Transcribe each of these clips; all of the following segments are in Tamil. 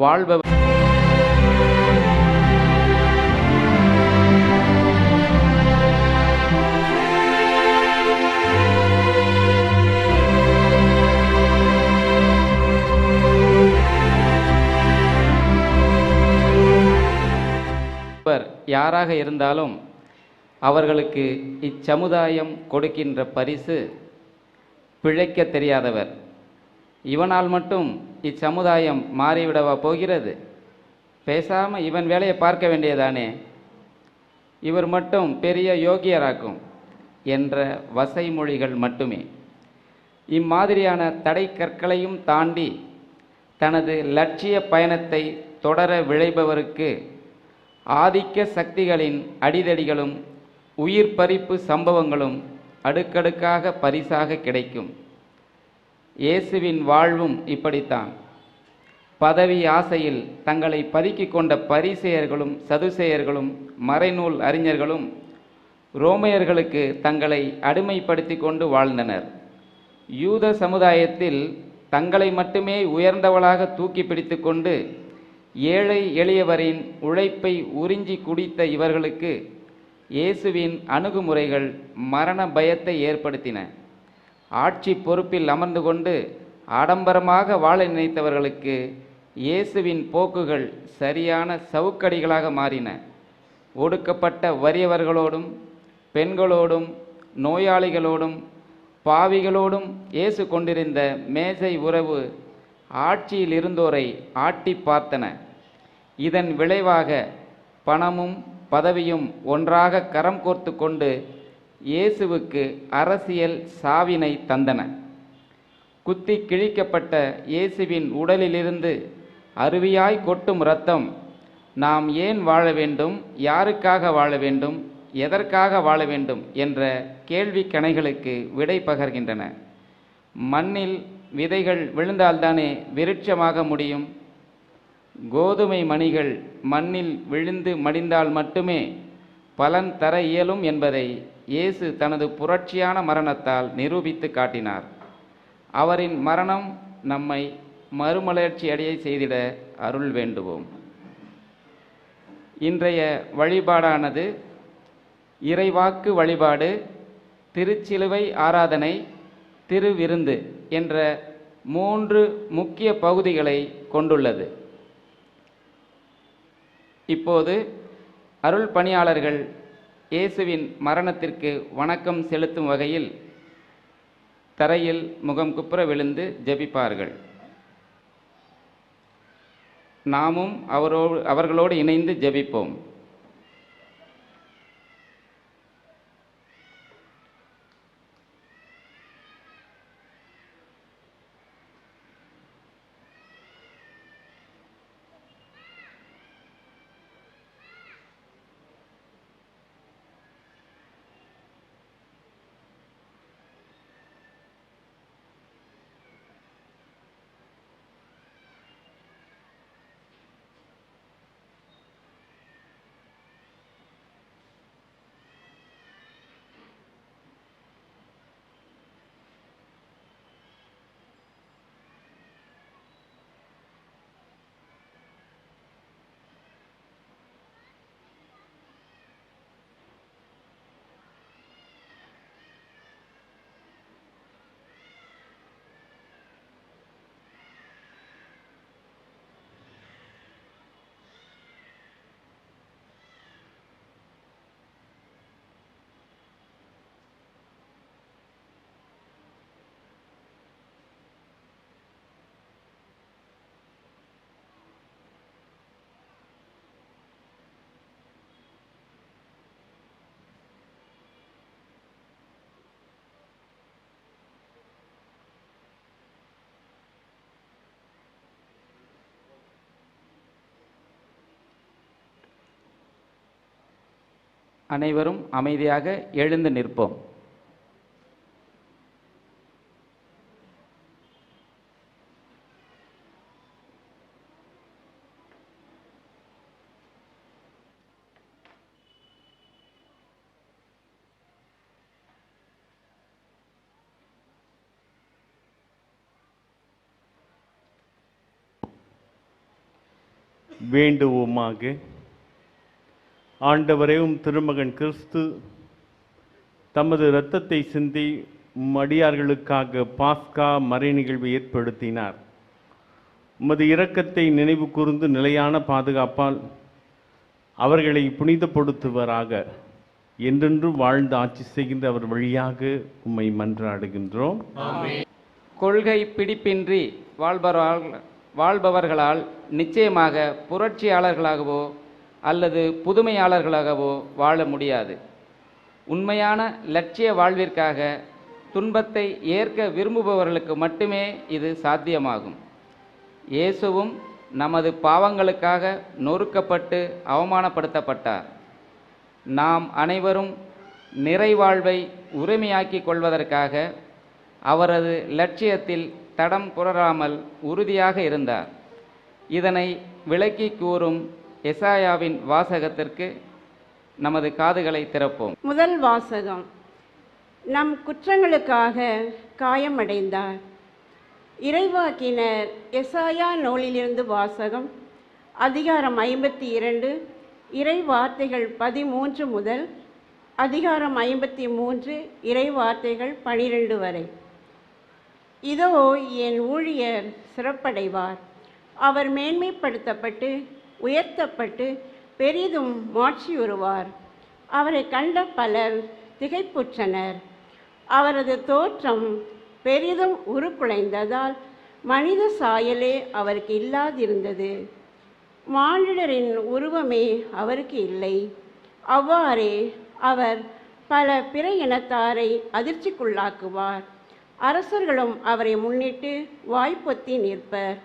வாழ்பவர். யாராக இருந்தாலும் அவர்களுக்கு இச்சமுதாயம் கொடுக்கின்ற பரிசு பிழைக்க தெரியாதவர். இவனால் மட்டும் இச்சமுதாயம் மாறிவிடவா போகிறது? பேசாமல் இவன் வேலையை பார்க்க வேண்டியதானே, இவர் மட்டும் பெரிய யோகியராக்கும் என்ற வசைமொழிகள் மட்டுமே. இம்மாதிரியான தடை கற்களையும் தாண்டி தனது லட்சிய பயணத்தை தொடர விழைபவருக்கு ஆதிக்க சக்திகளின் அடிதடிகளும் உயிர் பறிப்பு சம்பவங்களும் அடுக்கடுக்காக பரிசாக கிடைக்கும். இயேசுவின் வாழ்வும் இப்படித்தான். பதவி ஆசையில் தங்களை பதுக்கிக் கொண்ட பரிசேயர்களும் சதுசேயர்களும் மறைநூல் அறிஞர்களும் ரோமையர்களுக்கு தங்களை அடிமைப்படுத்தி கொண்டு வாழ்ந்தனர். யூத சமுதாயத்தில் தங்களை மட்டுமே உயர்ந்தவளாக தூக்கி பிடித்து கொண்டு ஏழை எளியவரின் உழைப்பை உறிஞ்சி குடித்த இவர்களுக்கு இயேசுவின் அணுகுமுறைகள் மரண பயத்தை ஏற்படுத்தின. ஆட்சி பொறுப்பில் அமர்ந்து கொண்டு ஆடம்பரமாக வாழ நினைத்தவர்களுக்கு இயேசுவின் போக்குகள் சரியான சவுக்கடிகளாக மாறின. ஒடுக்கப்பட்ட வறியவர்களோடும் பெண்களோடும் நோயாளிகளோடும் பாவிகளோடும் இயேசு கொண்டிருந்த மேசை உறவு ஆட்சியில் இருந்தோரை ஆட்டி பார்த்தன. இதன் விளைவாக பணமும் பதவியும் ஒன்றாக கரம் கோர்த்து கொண்டு இயேசுவுக்கு அரசியல் சாவினை தந்தன. குத்தி கிழிக்கப்பட்ட இயேசுவின் உடலிலிருந்து அருவியாய் கொட்டும் இரத்தம் நாம் ஏன் வாழ வேண்டும், யாருக்காக வாழ வேண்டும், எதற்காக வாழ வேண்டும் என்ற கேள்வி கணைகளுக்கு விடை பகர்கின்றன. மண்ணில் விதைகள் விழுந்தால்தானே விருட்சமாக முடியும். கோதுமை மணிகள் மண்ணில் விழுந்து மடிந்தால் மட்டுமே பலன் தர இயலும் என்பதை இயேசு தனது புரட்சியான மரணத்தால் நிரூபித்து காட்டினார். அவரின் மரணம் நம்மை மறுமலர்ச்சி அடைய செய்திட அருள் வேண்டுவோம். இன்றைய வழிபாடானது இறைவாக்கு வழிபாடு, திருச்சிலுவை ஆராதனை, திருவிருந்து என்ற 3 முக்கிய பகுதிகளை கொண்டுள்ளது. இப்போது அருள் பணியாளர்கள் இயேசுவின் மரணத்திற்கு வணக்கம் செலுத்தும் வகையில் தரையில் முகம் குப்புற விழுந்து ஜெபிப்பார்கள். நாமும் அவர்களோடு இணைந்து ஜெபிப்போம். அனைவரும் அமைதியாக எழுந்து நிற்போம். வேண்டுவோமாக. ஆண்டவரே, திருமகன் கிறிஸ்து தமது இரத்தத்தை சிந்தி அடியார்களுக்காக பாஸ்கா மறை நிகழ்வை ஏற்படுத்தினார். உமது இரக்கத்தை நினைவு கூர்ந்து நிலையான பாதுகாப்பால் அவர்களை புனிதப்படுத்துவராக என்றென்று வாழ்ந்து ஆட்சி செய்கின்ற அவர் வழியாக உம்மை மன்றாடுகின்றோம். கொள்கை பிடிப்பின்றி வாழ்பவர்களால் நிச்சயமாக புரட்சியாளர்களாகவோ அல்லது புதுமையாளர்களாகவோ வாழ முடியாது. உண்மையான லட்சிய வாழ்விற்காக துன்பத்தை ஏற்க விரும்புபவர்களுக்கு மட்டுமே இது சாத்தியமாகும். இயேசுவும் நமது பாவங்களுக்காக நொறுக்கப்பட்டு அவமானப்படுத்தப்பட்டார். நாம் அனைவரும் நிறைவாழ்வை உரிமையாக்கிக் கொள்வதற்காக அவரது லட்சியத்தில் தடம் புரளாமல் உறுதியாக இருந்தார். இதனை விளக்கி கூறும் எசாயாவின் வாசகத்திற்கு நமது காதுகளை திறப்போம். முதல் வாசகம். நம் குற்றங்களுக்காக காயமடைந்தார். இறைவாக்கினர் எசாயா நூலிலிருந்து வாசகம். அதிகாரம் 52, இறை வார்த்தைகள் 13 முதல் அதிகாரம் 53, இறை வார்த்தைகள் 12 வரை. இதோ என் ஊழியர் சிறப்படைவார். அவர் மேன்மைப்படுத்தப்பட்டு உயர்த்தப்பட்டு பெரிதும் மாட்சியுறுவார். அவரை கண்ட பலர் திகைப்புற்றனர். அவரது தோற்றம் பெரிதும் உருக்குலைந்ததால் மனித சாயலே அவருக்கு இல்லாதிருந்தது. மானிடரின் உருவமே அவருக்கு இல்லை. அவ்வாறே அவர் பல பிற இனத்தாரை அதிர்ச்சிக்குள்ளாக்குவார். அரசர்களும் அவரை முன்னிட்டு வாய்ப்பொத்தி நிற்பர்.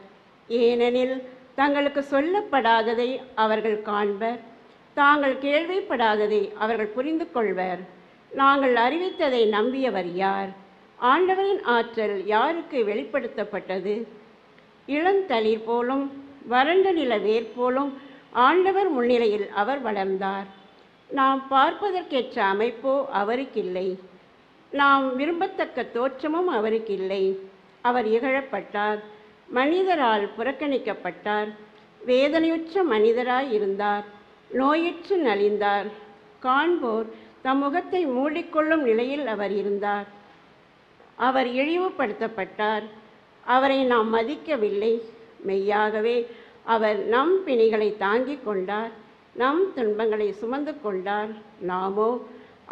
ஏனெனில் தங்களுக்கு சொல்லப்படாததை அவர்கள் காண்பர், தாங்கள் கேள்விப்படாததை அவர்கள் புரிந்து கொள்வர். நாங்கள் அறிவித்ததை நம்பியவர் யார்? ஆண்டவரின் ஆற்றல் யாருக்கு வெளிப்படுத்தப்பட்டது? இளந்தளிர் போலும் வறண்ட நில வேர் போலும் ஆண்டவர் முன்னிலையில் அவர் வளர்ந்தார். நாம் பார்ப்பதற்கேற்ற அமைப்போ அவருக்கில்லை, நாம் விரும்பத்தக்க தோற்றமும் அவருக்கில்லை. அவர் இகழப்பட்டார், மனிதரால் புறக்கணிக்கப்பட்டார். வேதனையுற்ற மனிதராய் இருந்தார், நோயுற்று நலிந்தார். காண்போர் தம் முகத்தை மூடிக்கொள்ளும் நிலையில் அவர் இருந்தார். அவர் இழிவுபடுத்தப்பட்டார், அவரை நாம் மதிக்கவில்லை. மெய்யாகவே அவர் நம் பிணிகளை தாங்கிக் கொண்டார், நம் துன்பங்களை சுமந்து கொண்டார். நாமோ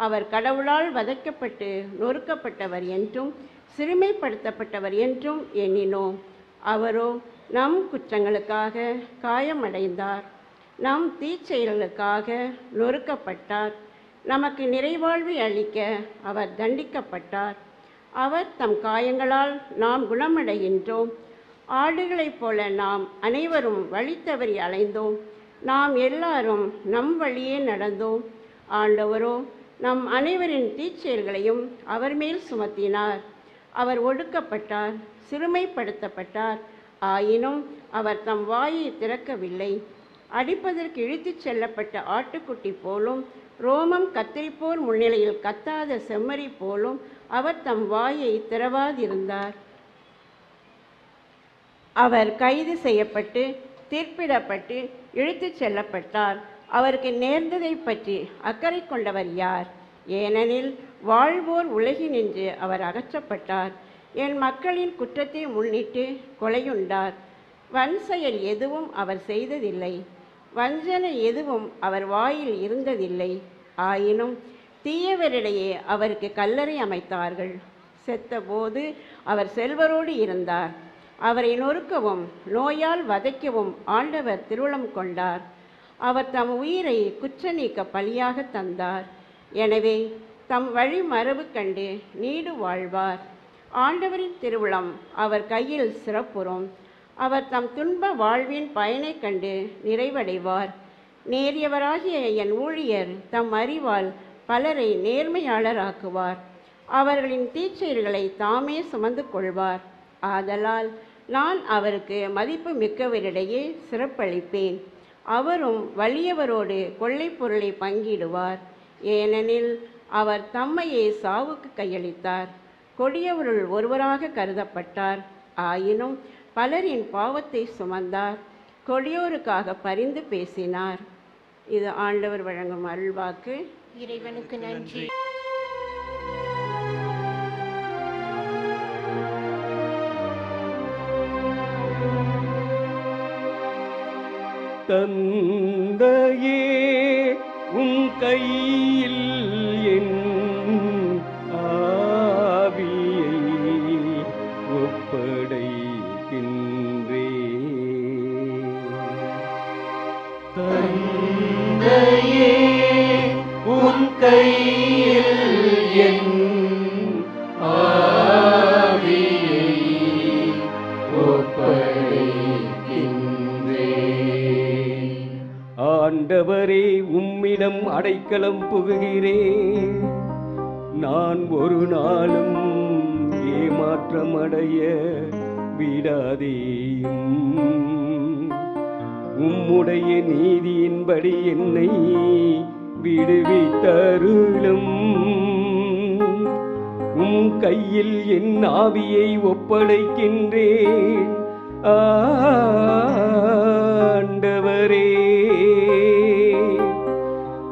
அவர் கடவுளால் வதைக்கப்பட்டு நொறுக்கப்பட்டவர் என்றும் சிறுமைப்படுத்தப்பட்டவர் என்றும் எண்ணினோம். அவரோ நம் குற்றங்களுக்காக காயமடைந்தார், நம் தீச்செயல்களுக்காக நொறுக்கப்பட்டார். நமக்கு நிறைவாழ்வை அளிக்க அவர் தண்டிக்கப்பட்டார். அவர் தம் காயங்களால் நாம் குணமடைகின்றோம். ஆடுகளைப் போல நாம் அனைவரும் வழி தவறி அலைந்தோம். நாம் எல்லாரும் நம் வழியே நடந்தோம். ஆண்டவரோ நம் அனைவரின் தீச்செயல்களையும் அவர் மேல் சுமத்தினார். அவர் ஒடுக்கப்பட்டார், சிறுமைப்படுத்தப்பட்டார். ஆயினும் அவர் தம் வாயை திறக்கவில்லை. அடிப்பதற்கு இழுத்துச் செல்லப்பட்ட ஆட்டுக்குட்டி போலும், ரோமம் கத்தரிப்போர் முன்னிலையில் கத்தாத செம்மறி போலும் அவர் தம் வாயை திறவாதிருந்தார். அவர் கைது செய்யப்பட்டு தீர்ப்பிடப்பட்டு இழுத்துச் செல்லப்பட்டார். அவருக்கு நேர்ந்ததை பற்றி அக்கறை கொண்டவர் யார்? ஏனெனில் வாழ்வோர் உலகினின்று அவர் அகற்றப்பட்டார். என் மக்களின் குற்றத்தை முன்னிட்டு கொலையுண்டார். வன் செயல் எதுவும் அவர் செய்ததில்லை, வஞ்சனை எதுவும் அவர் வாயில் இருந்ததில்லை. ஆயினும் தீயவரிடையே அவருக்கு கல்லறை அமைத்தார்கள். செத்தபோது அவர் செல்வரோடு இருந்தார். அவரை நொறுக்கவும் நோயால் வதைக்கவும் ஆண்டவர் திருவுளம் கொண்டார். அவர் தம் உயிரை குற்ற நீக்க பலியாக தந்தார். எனவே தம் வழி மரபு கண்டு நீடு வாழ்வார். ஆண்டவரின் திருவுளம் அவர் கையில் சிறப்புறும். அவர் தம் துன்ப வாழ்வின் பயனை கண்டு நிறைவடைவார். நேரியவராகிய என் ஊழியர் தம் அறிவால் பலரை நேர்மையாளராக்குவார். அவர்களின் தீச்செயல்களை தாமே சுமந்து கொள்வார். ஆதலால் நான் அவருக்கு மதிப்பு மிக்கவரிடையே சிறப்பளிப்பேன். அவரும் வலியவரோடு கொள்ளை பொருளை பங்கிடுவார். ஏனெனில் அவர் தம்மையே சாவுக்கு கையளித்தார். கொடியவருள் ஒருவராக கருதப்பட்டார். ஆயினும் பலரின் பாவத்தை சுமந்தார். கொடியோருக்காக பரிந்து பேசினார். இது ஆண்டவர் வழங்கும் அருள்வாக்கு. இறைவனுக்கு நன்றி. தந்தையே உன் கையில் என் ஆவியை ஒப்படைக்கின்றே. தந்தையே உன் கையில் என் ஆவியை ஒப்படைக்கின்றேன். ஆண்டவரே, உம்மிடம் அடைக்கலம் புகுகிறேன். நான் ஒரு நாளும் ஏமாற்றமடைய விடாதேயும். உம்முடைய நீதியின்படி என்னை விடுவித்தருளும். உம் கையில் என் ஆவியை ஒப்படைக்கின்றேன் ஆண்டவரே.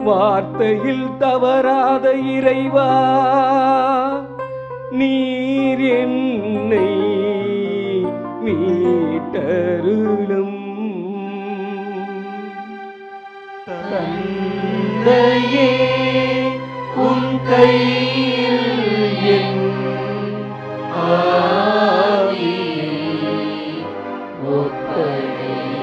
வார்த்தையில் தவறாத இறைவா, நீர் என்னை மீட்டருளும். தந்தையே உன் கையில் என் ஆவியை ஒப்படைக்கின்றேன்.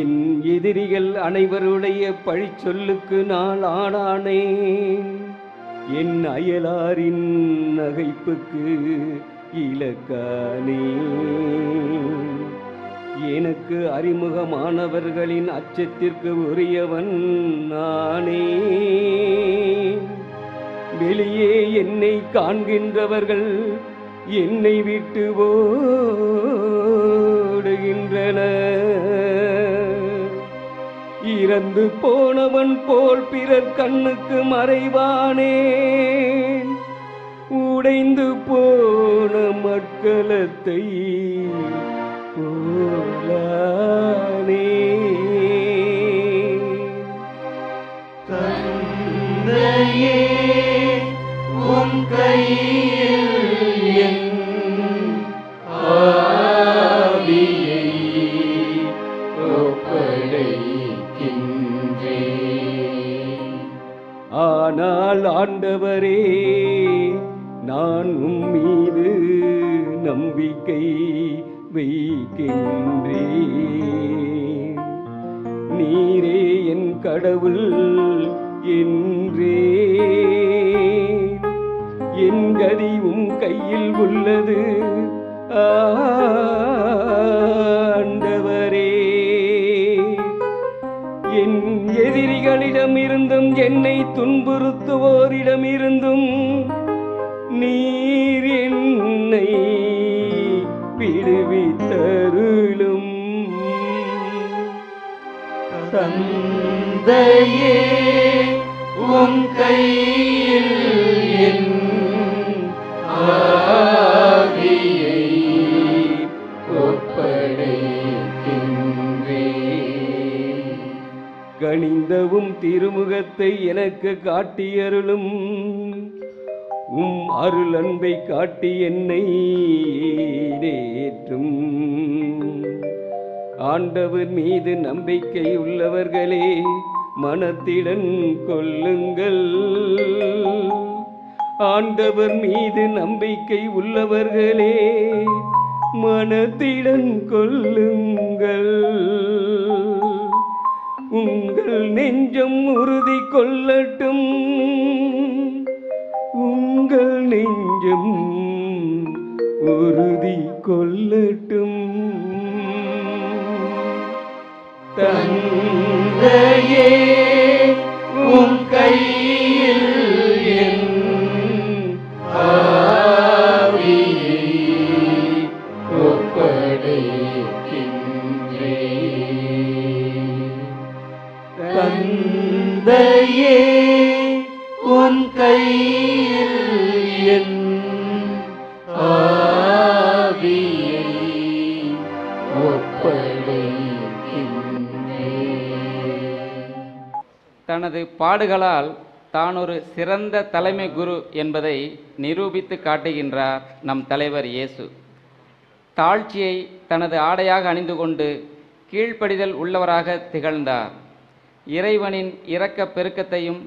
என் எதிரிகள் அனைவருடைய பழிச்சொல்லுக்கு நான் ஆளானேன். என் அயலாரின் நகைப்புக்கு இலக்கானேன். எனக்கு அறிமுகமானவர்களின் அச்சத்திற்கு உரியவன் நானே. வெளியே என்னை காண்கின்றவர்கள் என்னை விட்டு ஓடுகின்றனர். இறந்து போனவன் போல் பிறர் கண்ணுக்கு மறைவானேன். உடைந்து போன மட்கலத்தை போலானே. தந்தையே உன் கையில் என் ஆவியை ஒப்படைக்கின்றேன். ஆனால் ஆண்டவரே, நான் உம்மீது நம்பிக்கை வைக்கின்றேன். நீரே என் கடவுள் என்றேன். என் கதி உம் கையில் உள்ளது ஆண்டவரே. என் எதிரிகளிடமிருந்தும் என்னை துன்புறுத்துவோரிடமிருந்தும் நீர் என்னை விடுவித்தருளும். தந்தையே உன் கையில் என் ஆவியை ஒப்படைக்கின்றேன். கனிந்தவும் திருமுகத்தை எனக்கு காட்டியருளும். உம் அருள் அன்பை காட்டி என்னை ஏற்றும். ஆண்டவர் மீது நம்பிக்கை உள்ளவர்களே, மனத்திடன் கொள்ளுங்கள். ஆண்டவர் மீது நம்பிக்கை உள்ளவர்களே, மனத்திடன் கொள்ளுங்கள். உங்கள் நெஞ்சம் உறுதி கொள்ளட்டும். உங்கள் நெஞ்சம் உறுதி கொள்ளட்டும். தந்தையே உன் கையில் என் ஆவியை ஒப்படைக்கின்றேன். தந்தையே உன் கையில் என் ஆவியை தனது பாடுகளால் தான் ஒரு சிறந்த தலைமை குரு என்பதை நிரூபித்து காட்டுகின்றார் நம் தலைவர் இயேசு. தாழ்ச்சியை தனது ஆடையாக அணிந்து கொண்டு கீழ்ப்படிதல் உள்ளவராக திகழ்ந்தார். இறைவனின் இரக்கப் பெருக்கத்தையும்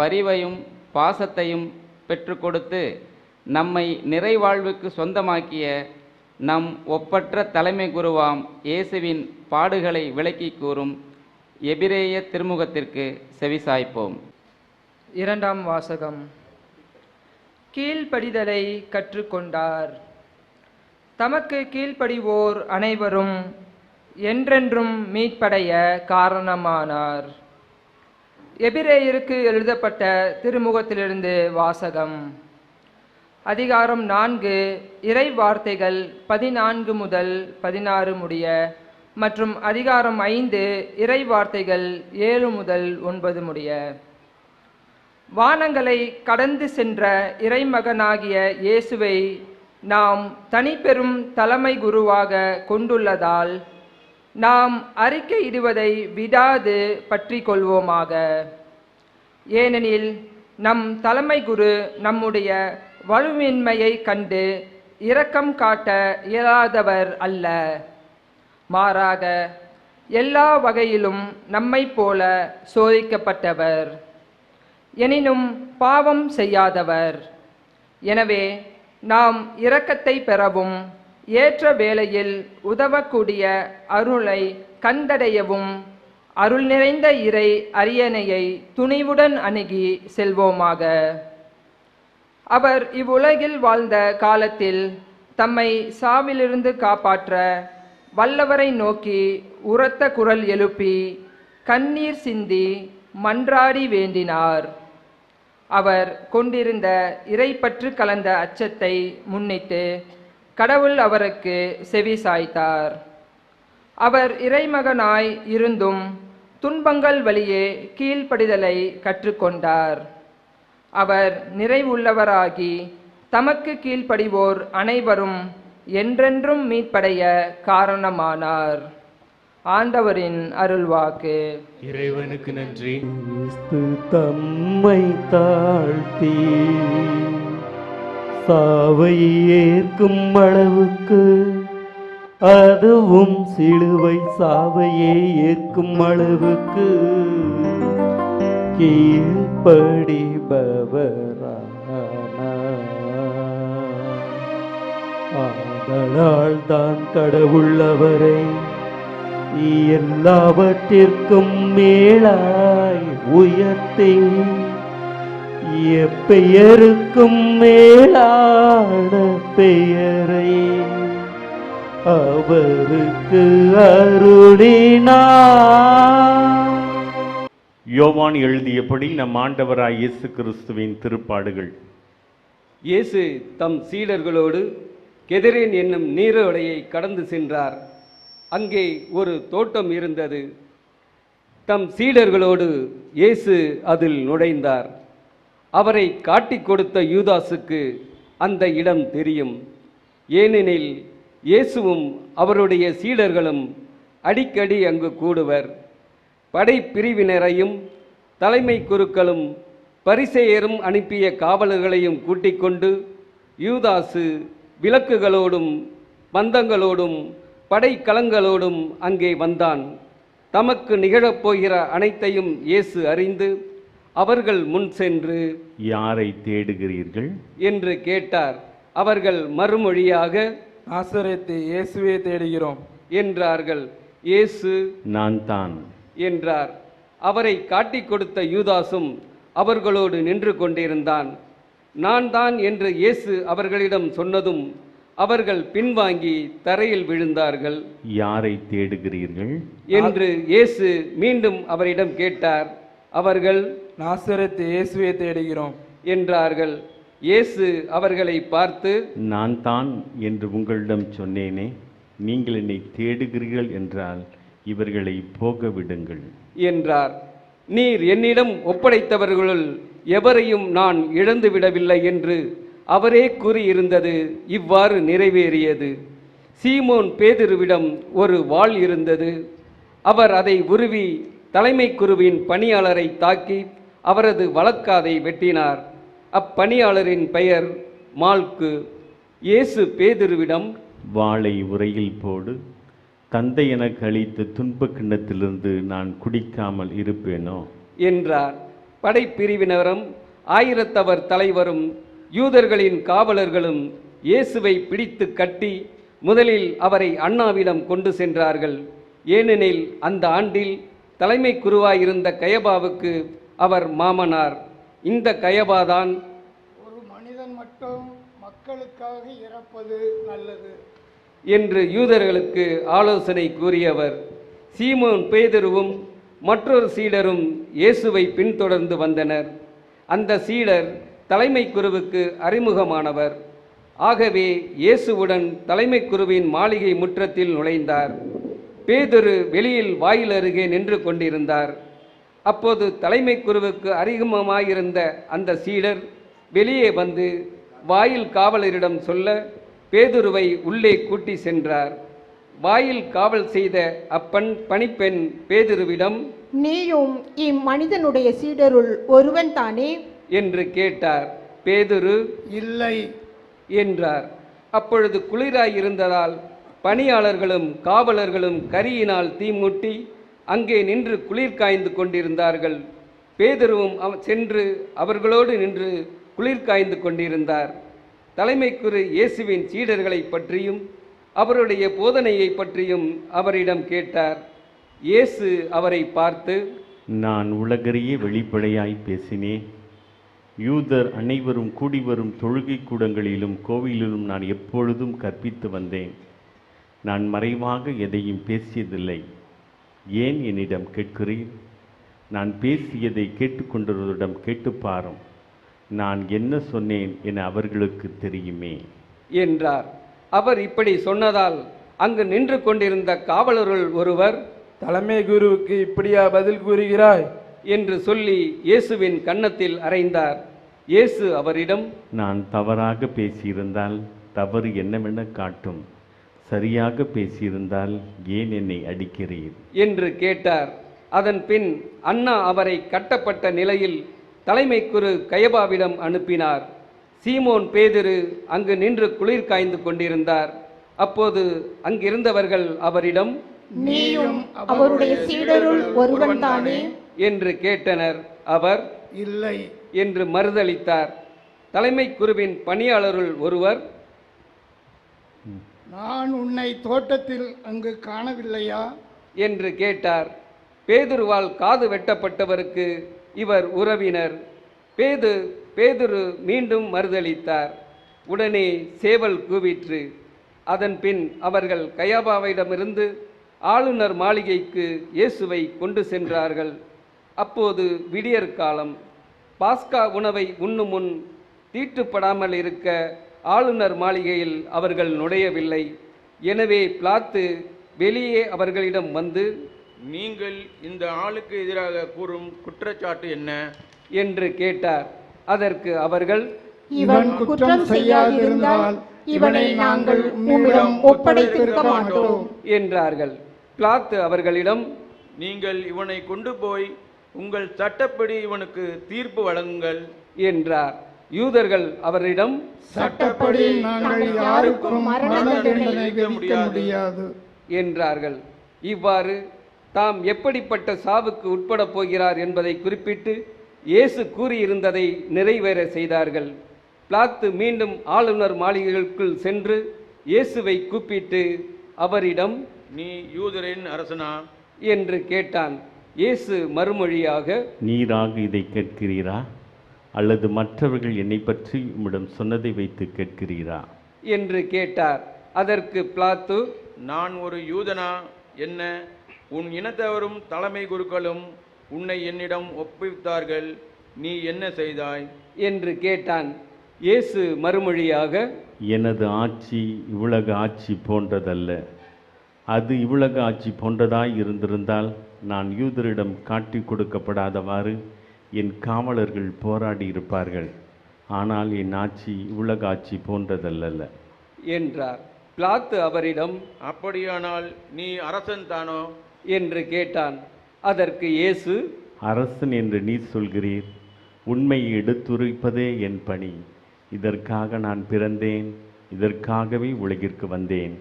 பரிவையும் பாசத்தையும் பெற்று கொடுத்து நம்மை நிறைவாழ்வுக்கு சொந்தமாக்கிய நம் ஒப்பற்ற தலைமை குருவாம் இயேசுவின் பாடுகளை விளக்கி கூறும் எபிரேய திருமுகத்திற்கு செவிசாய்ப்போம். இரண்டாம் வாசகம். கீழ்ப்படிதலை கற்றுக்கொண்டார். தமக்கு கீழ்ப்படிவோர் அனைவரும் என்றென்றும் மீட்படைய காரணமானார். எபிரேயருக்கு எழுதப்பட்ட திருமுகத்திலிருந்து வாசகம். அதிகாரம் 4 இறை வார்த்தைகள் 14 முதல் 16 முடிய மற்றும் அதிகாரம் 5 இறை வார்த்தைகள் 7 முதல் 9 முடிய. வானங்களை கடந்து சென்ற இறைமகனாகிய இயேசுவை நாம் தனிப்பெரும் தலைமை குருவாக கொண்டுள்ளதால் நாம் அறிக்கையிடுவதை விடாது பற்றி கொள்வோமாக. ஏனெனில் நம் தலைமை குரு நம்முடைய வலுவின்மையை கண்டு இரக்கம் காட்ட இயலாதவர் அல்ல. மாறாக எல்லா வகையிலும் நம்மை போல சோதிக்கப்பட்டவர், எனினும் பாவம் செய்யாதவர். எனவே நாம் இரக்கத்தை பெறவும் ஏற்ற வேளையில் உதவக்கூடிய அருளை கண்டடையவும் அருள் நிறைந்த இறை அரியணையை துணிவுடன் அணுகி செல்வோமாக. அவர் இவ்வுலகில் வாழ்ந்த காலத்தில் தம்மை சாவிலிருந்து காப்பாற்ற வல்லவரை நோக்கி உரத்த குரல் எழுப்பி கண்ணீர் சிந்தி மன்றாடி வேண்டினார். அவர் கொண்டிருந்த இறைப்பற்று கலந்த அச்சத்தை முன்னிட்டு கடவுள் அவருக்கு செவி சாய்த்தார். அவர் இறைமகனாய் இருந்தும் துன்பங்கள் வழியே கீழ்ப்படிதலை கற்றுக்கொண்டார். அவர் நிறைவுள்ளவராகி தமக்கு கீழ்ப்படிவோர் அனைவரும் என்றென்றும் மீட்படைய காரணமானார். ஆண்டவரின் அருள்வாக்கு. இறைவனுக்கு நன்றி. கிறிஸ்து தம்மை தாழ்த்தி சாவை ஏற்கும் அளவுக்கு, அதுவும் சிலுவை சாவையே ஏற்கும் அளவுக்கு கீழ்ப்படிபவரானார். ஆதலால் தான் கடவுள் அவரை எல்லாவற்றிற்கும் மேலாய் உயர்த்தி எப்பெயருக்கும் மேலான பெயரை அவருக்கு அருளினார். யோவான் எழுதியபடி நம் ஆண்டவராய் இயேசு கிறிஸ்துவின் திருப்பாடுகள். இயேசு தம் சீடர்களோடு கெதரேன் என்னும் நீரோடையை கடந்து சென்றார். அங்கே ஒரு தோட்டம் இருந்தது. தம் சீடர்களோடு இயேசு அதில் நுழைந்தார். அவரை காட்டிக் கொடுத்த யூதாசுக்கு அந்த இடம் தெரியும். ஏனெனில் இயேசுவும் அவருடைய சீடர்களும் அடிக்கடி அங்கு கூடுவர். படைப்பிரிவினரையும் தலைமை குருக்களும் பரிசேயரும் அனுப்பிய காவலர்களையும் கூட்டிக் கொண்டு யூதாசு விளக்குகளோடும் பந்தங்களோடும் படைக்கலங்களோடும் அங்கே வந்தான். தமக்கு நிகழப்போகிற அனைத்தையும் இயேசு அறிந்து அவர்கள் முன் சென்று, யாரை தேடுகிறீர்கள் என்று கேட்டார். அவர்கள் மறுமொழியாக, நாசரேத்து இயேசுவை தேடுகிறோம் என்றார்கள். இயேசு, நான் தான் என்றார். அவரை காட்டிக் கொடுத்த யூதாசும் அவர்களோடு நின்று கொண்டிருந்தான். நான் தான் என்று இயேசு அவர்களிடம் சொன்னதும் அவர்கள் பின்வாங்கி தரையில் விழுந்தார்கள். யாரை தேடுகிறீர்கள் என்று இயேசு மீண்டும் அவரிடம் கேட்டார். அவர்கள், நாசரேத்து இயேசுவை தேடுகிறோம் என்றார்கள். இயேசு அவர்களை பார்த்து, நான் தான் என்று உங்களிடம் சொன்னேனே, நீங்கள் என்னை தேடுகிறீர்கள் என்றால் இவர்களை போக விடுங்கள் என்றார். நீர் என்னிடம் ஒப்படைத்தவர்களுள் எவரையும் நான் இழந்து விடவில்லை என்று அவரே கூறியிருந்தது இவ்வாறு நிறைவேறியது. சீமோன் பேதுருவிடம் ஒரு வாள் இருந்தது. அவர் அதை உருவி தலைமை குருவின் பணியாளரை தாக்கி அவரது வலக்காதை வெட்டினார். அப்பணியாளரின் பெயர் மால்கு. இயேசு பேதுருவிடம், வாளை உரையில் போடு. தந்தை எனக்கு அளித்த துன்ப கிண்ணத்திலிருந்து நான் குடிக்காமல் இருப்பேனோ என்றார். படைப்பிரிவினரும் 1000 தலைவரும் யூதர்களின் காவலர்களும் இயேசுவை பிடித்து கட்டி முதலில் அவரை அண்ணாவிடம் கொண்டு சென்றார்கள். ஏனெனில் அந்த ஆண்டில் தலைமை குருவாயிருந்த கயபாவுக்கு அவர் மாமனார். இந்த கயபாதான், ஒரு மனிதன் மட்டும் மக்களுக்காக இறப்பது நல்லது என்று யூதர்களுக்கு ஆலோசனை கூறியவர். சீமோன் பேதுருவும் மற்றொரு சீடரும் இயேசுவை பின்தொடர்ந்து வந்தனர். அந்த சீடர் தலைமை குருவுக்கு அறிமுகமானவர். ஆகவே இயேசுவுடன் தலைமை குருவின் மாளிகை முற்றத்தில் நுழைந்தார். பேதுரு வெளியில் வாயில் அருகே நின்று கொண்டிருந்தார். அப்போது தலைமை குருவுக்கு அறிமுகமாயிருந்த அந்த சீடர் வெளியே வந்து வாயில் காவலரிடம் சொல்ல பேதுருவை உள்ளே கூட்டி சென்றார். வாயில் காவல் செய்த பணிப்பெண் பேதுருவிடம், நீயும் இம்மனிதனுடைய சீடருள் ஒருவன் தானே என்று கேட்டார். பேதுரு, இல்லை என்றார். அப்பொழுது குளிராயிருந்ததால் பணியாளர்களும் காவலர்களும் கரியினால் தீமூட்டி அங்கே நின்று குளிர் காய்ந்து கொண்டிருந்தார்கள். பேதுருவும் சென்று அவர்களோடு நின்று குளிர் காய்ந்து கொண்டிருந்தார். தலைமை குரு இயேசுவின் சீடர்களை பற்றியும் அவருடைய போதனையை பற்றியும் அவரிடம் கேட்டார். இயேசு அவரை பார்த்து, நான் உலகறிய வெளிப்படையாய் பேசினேன். யூதர் அனைவரும் கூடி வரும் தொழுகை கூடங்களிலும் கோவிலிலும் நான் எப்பொழுதும் கற்பித்து வந்தேன். நான் மறைவாக எதையும் பேசியதில்லை. ஏன் என்னிடம் கேட்கிறீர்? நான் பேசியதை கேட்டுக்கொண்டவரிடம் கேட்டுப்பாரும். நான் என்ன சொன்னேன் என அவர்களுக்கு தெரியுமே என்றார். அவர் இப்படி சொன்னதால் அங்கு நின்று கொண்டிருந்த காவலருள் ஒருவர், தலைமை குருவுக்கு இப்படியா பதில் கூறுகிறாய் என்று சொல்லி இயேசுவின் கன்னத்தில் அறைந்தார். இயேசு அவரிடம், நான் தவறாக பேசியிருந்தால் தவறு என்னவென காட்டும். சரியாக பேசியிருந்தால் ஏன் என்னை அடிக்கிறீர் என்று கேட்டார். அதன் பின் அண்ணா அவரை கட்டப்பட்ட நிலையில் தலைமை குரு கயபாவிடம் அனுப்பினார். சீமோன் பேதுரு அங்கு நின்று குளிர் காய்ந்து கொண்டிருந்தார். அப்போது அங்கிருந்தவர்கள் அவரிடம், நீயும் அவருடைய சீடருள் ஒருவன் தானே என்று கேட்டனர். அவர், இல்லை என்று மறுதளித்தார். தலைமை குருவின் பணியாளருள் ஒருவர், நான் உன்னை தோட்டத்தில் அங்கு காணவில்லையா என்று கேட்டார். பேதுருவால் காது வெட்டப்பட்டவருக்கு இவர் உறவினர். பேதுரு மீண்டும் மறுதளித்தார். உடனே சேவல் கூவிற்று. அதன் பின் அவர்கள் கயாபாவிடமிருந்து ஆளுநர் மாளிகைக்கு இயேசுவை கொண்டு சென்றார்கள். அப்போது விடியற் காலம். பாஸ்கா உணவை உண்ணும் முன் தீட்டுப்படாமல் இருக்க ஆளுநர் மாளிகையில் அவர்கள் நுழையவில்லை. எனவே பிலாத்து வெளியே அவர்களிடம் வந்து, நீங்கள் இந்த ஆளுக்கு எதிராக கூறும் குற்றச்சாட்டு என்ன என்று கேட்டார். அதற்கு அவர்கள், இவன் குற்றம் செய்யாதிருந்தால் இவனை நாங்கள் உம்மிடம் ஒப்படைத்திருக்க மாட்டோம் என்றார்கள். பிலாத்து அவர்களிடம், நீங்கள் இவனை கொண்டு போய் உங்கள் சட்டப்படி இவனுக்கு தீர்ப்பு வழங்குங்கள் என்றார். யூதர்கள் அவரிடம், சட்டப்படி நாங்கள் யாருக்கும் மரண தண்டனை விதிக்க முடியாது என்றார்கள். இவ்வாறு தாம் எப்படிப்பட்ட சாவுக்கு உட்பட போகிறார் என்பதை குறிப்பிட்டு இயேசு கூறியிருந்ததை நிறைவேற செய்தார்கள். பிலாத்து மீண்டும் ஆளுநர் மாளிகைக்குள் சென்று இயேசுவை கூப்பிட்டு அவரிடம், நீ யூதரின் அரசனா என்று கேட்டான். இயேசு மறுமொழியாக, நீராக இதை கேட்கிறீரா அல்லது மற்றவர்கள் என்னை பற்றி உம்மிடம் சொன்னதை வைத்து கேட்கிறீரா என்று கேட்டார். அதற்கு பிலாத்து, நான் ஒரு யூதனா? என்ன, உன் இனத்தவரும் தலைமை குருக்களும் உன்னை என்னிடம் ஒப்புவித்தார்கள். நீ என்ன செய்தாய் என்று கேட்டான். இயேசு மறுமொழியாக, எனது ஆட்சி இவ்வுலக ஆட்சி போன்றதல்ல. அது இவ்வுலக ஆட்சி போன்றதாய் இருந்திருந்தால் நான் யூதரிடம் காட்டி கொடுக்கப்படாதவாறு என் காவலர்கள் போராடி இருப்பார்கள். ஆனால் என் ஆட்சி இவ்வுலக ஆட்சி போன்றதல்ல என்றார். பிலாத்து அவரிடம், அப்படியானால் நீ அரசன் தானோ என்று கேட்டான். அதற்கு இயேசு, அரசன் என்று நீர் சொல்கிறீர். உண்மையை எடுத்துரைப்பதே என் பணி. இதற்காக நான் பிறந்தேன், இதற்காகவே உலகிற்கு வந்தேன்.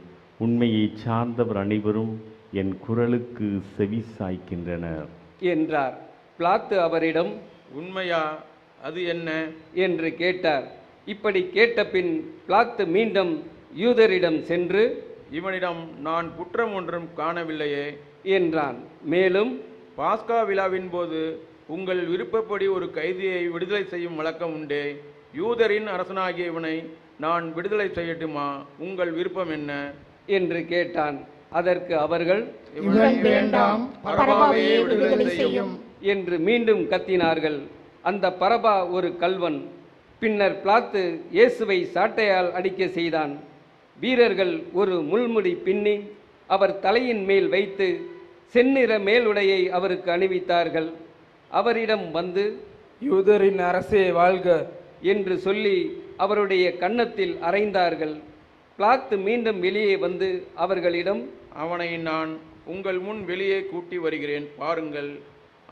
உண்மையை சார்ந்தவர் அனைவரும் என் குரலுக்கு செவி சாய்க்கின்றனர் என்றார். பிலாத்து அவரிடம், உண்மையா? அது என்ன என்று கேட்டார். இப்படி கேட்டபின் பிலாத்து மீண்டும் யூதரிடம் சென்று, இவனிடம் நான் குற்றம் ஒன்றும் காணவில்லையே என்றான். மேலும், பாஸ்கா விழாவின் போது உங்கள் விருப்பப்படி ஒரு கைதியை விடுதலை செய்யும் வழக்கம் உண்டே. யூதரின் அரசனாகிய இவனை நான் விடுதலை செய்யட்டுமா? உங்கள் விருப்பம் என்ன என்று கேட்டான். அதற்கு அவர்கள், இவன் வேண்டாம், பரபாவையே விடுதலை செய்யும் என்று மீண்டும் கத்தினார்கள். அந்த பரபா ஒரு கள்வன். பின்னர் பிலாத்து இயேசுவை சாட்டையால் அடிக்க செய்தான். வீரர்கள் ஒரு முள்முடி பின்னி அவர் தலையின் மேல் வைத்து செந்நிற மேலுடையை அவருக்கு அணிவித்தார்கள். அவரிடம் வந்து, யூதரின் அரசே வாழ்க என்று சொல்லி அவருடைய கன்னத்தில் அறைந்தார்கள். பிலாத்து மீண்டும் வெளியே வந்து அவர்களிடம், அவனை நான் உங்கள் முன் வெளியே கூட்டி வருகிறேன், பாருங்கள்.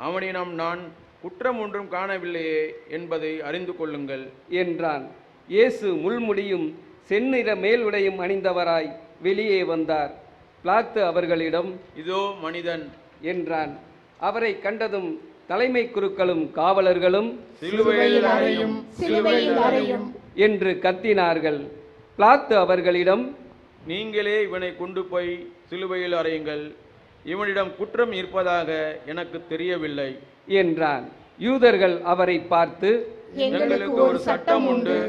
அவனிடம் நான் குற்றம் ஒன்றும் காணவில்லையே என்பதை அறிந்து கொள்ளுங்கள் என்றான். இயேசு முள்முடியும் செந்நிற மேலுடையும் அணிந்தவராய் வெளியே வந்தார். பிலாத்து அவர்களிடம், இதோ மனிதன் என்றான். அவரை கண்டதும் தலைமை குருக்களும் காவலர்களும், சிலுவையில் அறையும், சிலுவையில் அறையும் என்று கத்தினார்கள். பிலாத்து அவர்களிடம், நீங்களே இவனை கொண்டு போய் சிலுவையில் அறையுங்கள். இவனிடம் குற்றம் இருப்பதாக எனக்கு தெரியவில்லை என்றான். யூதர்கள் அவரை பார்த்து, எங்களுக்கு ஒரு சட்டம் உண்டு,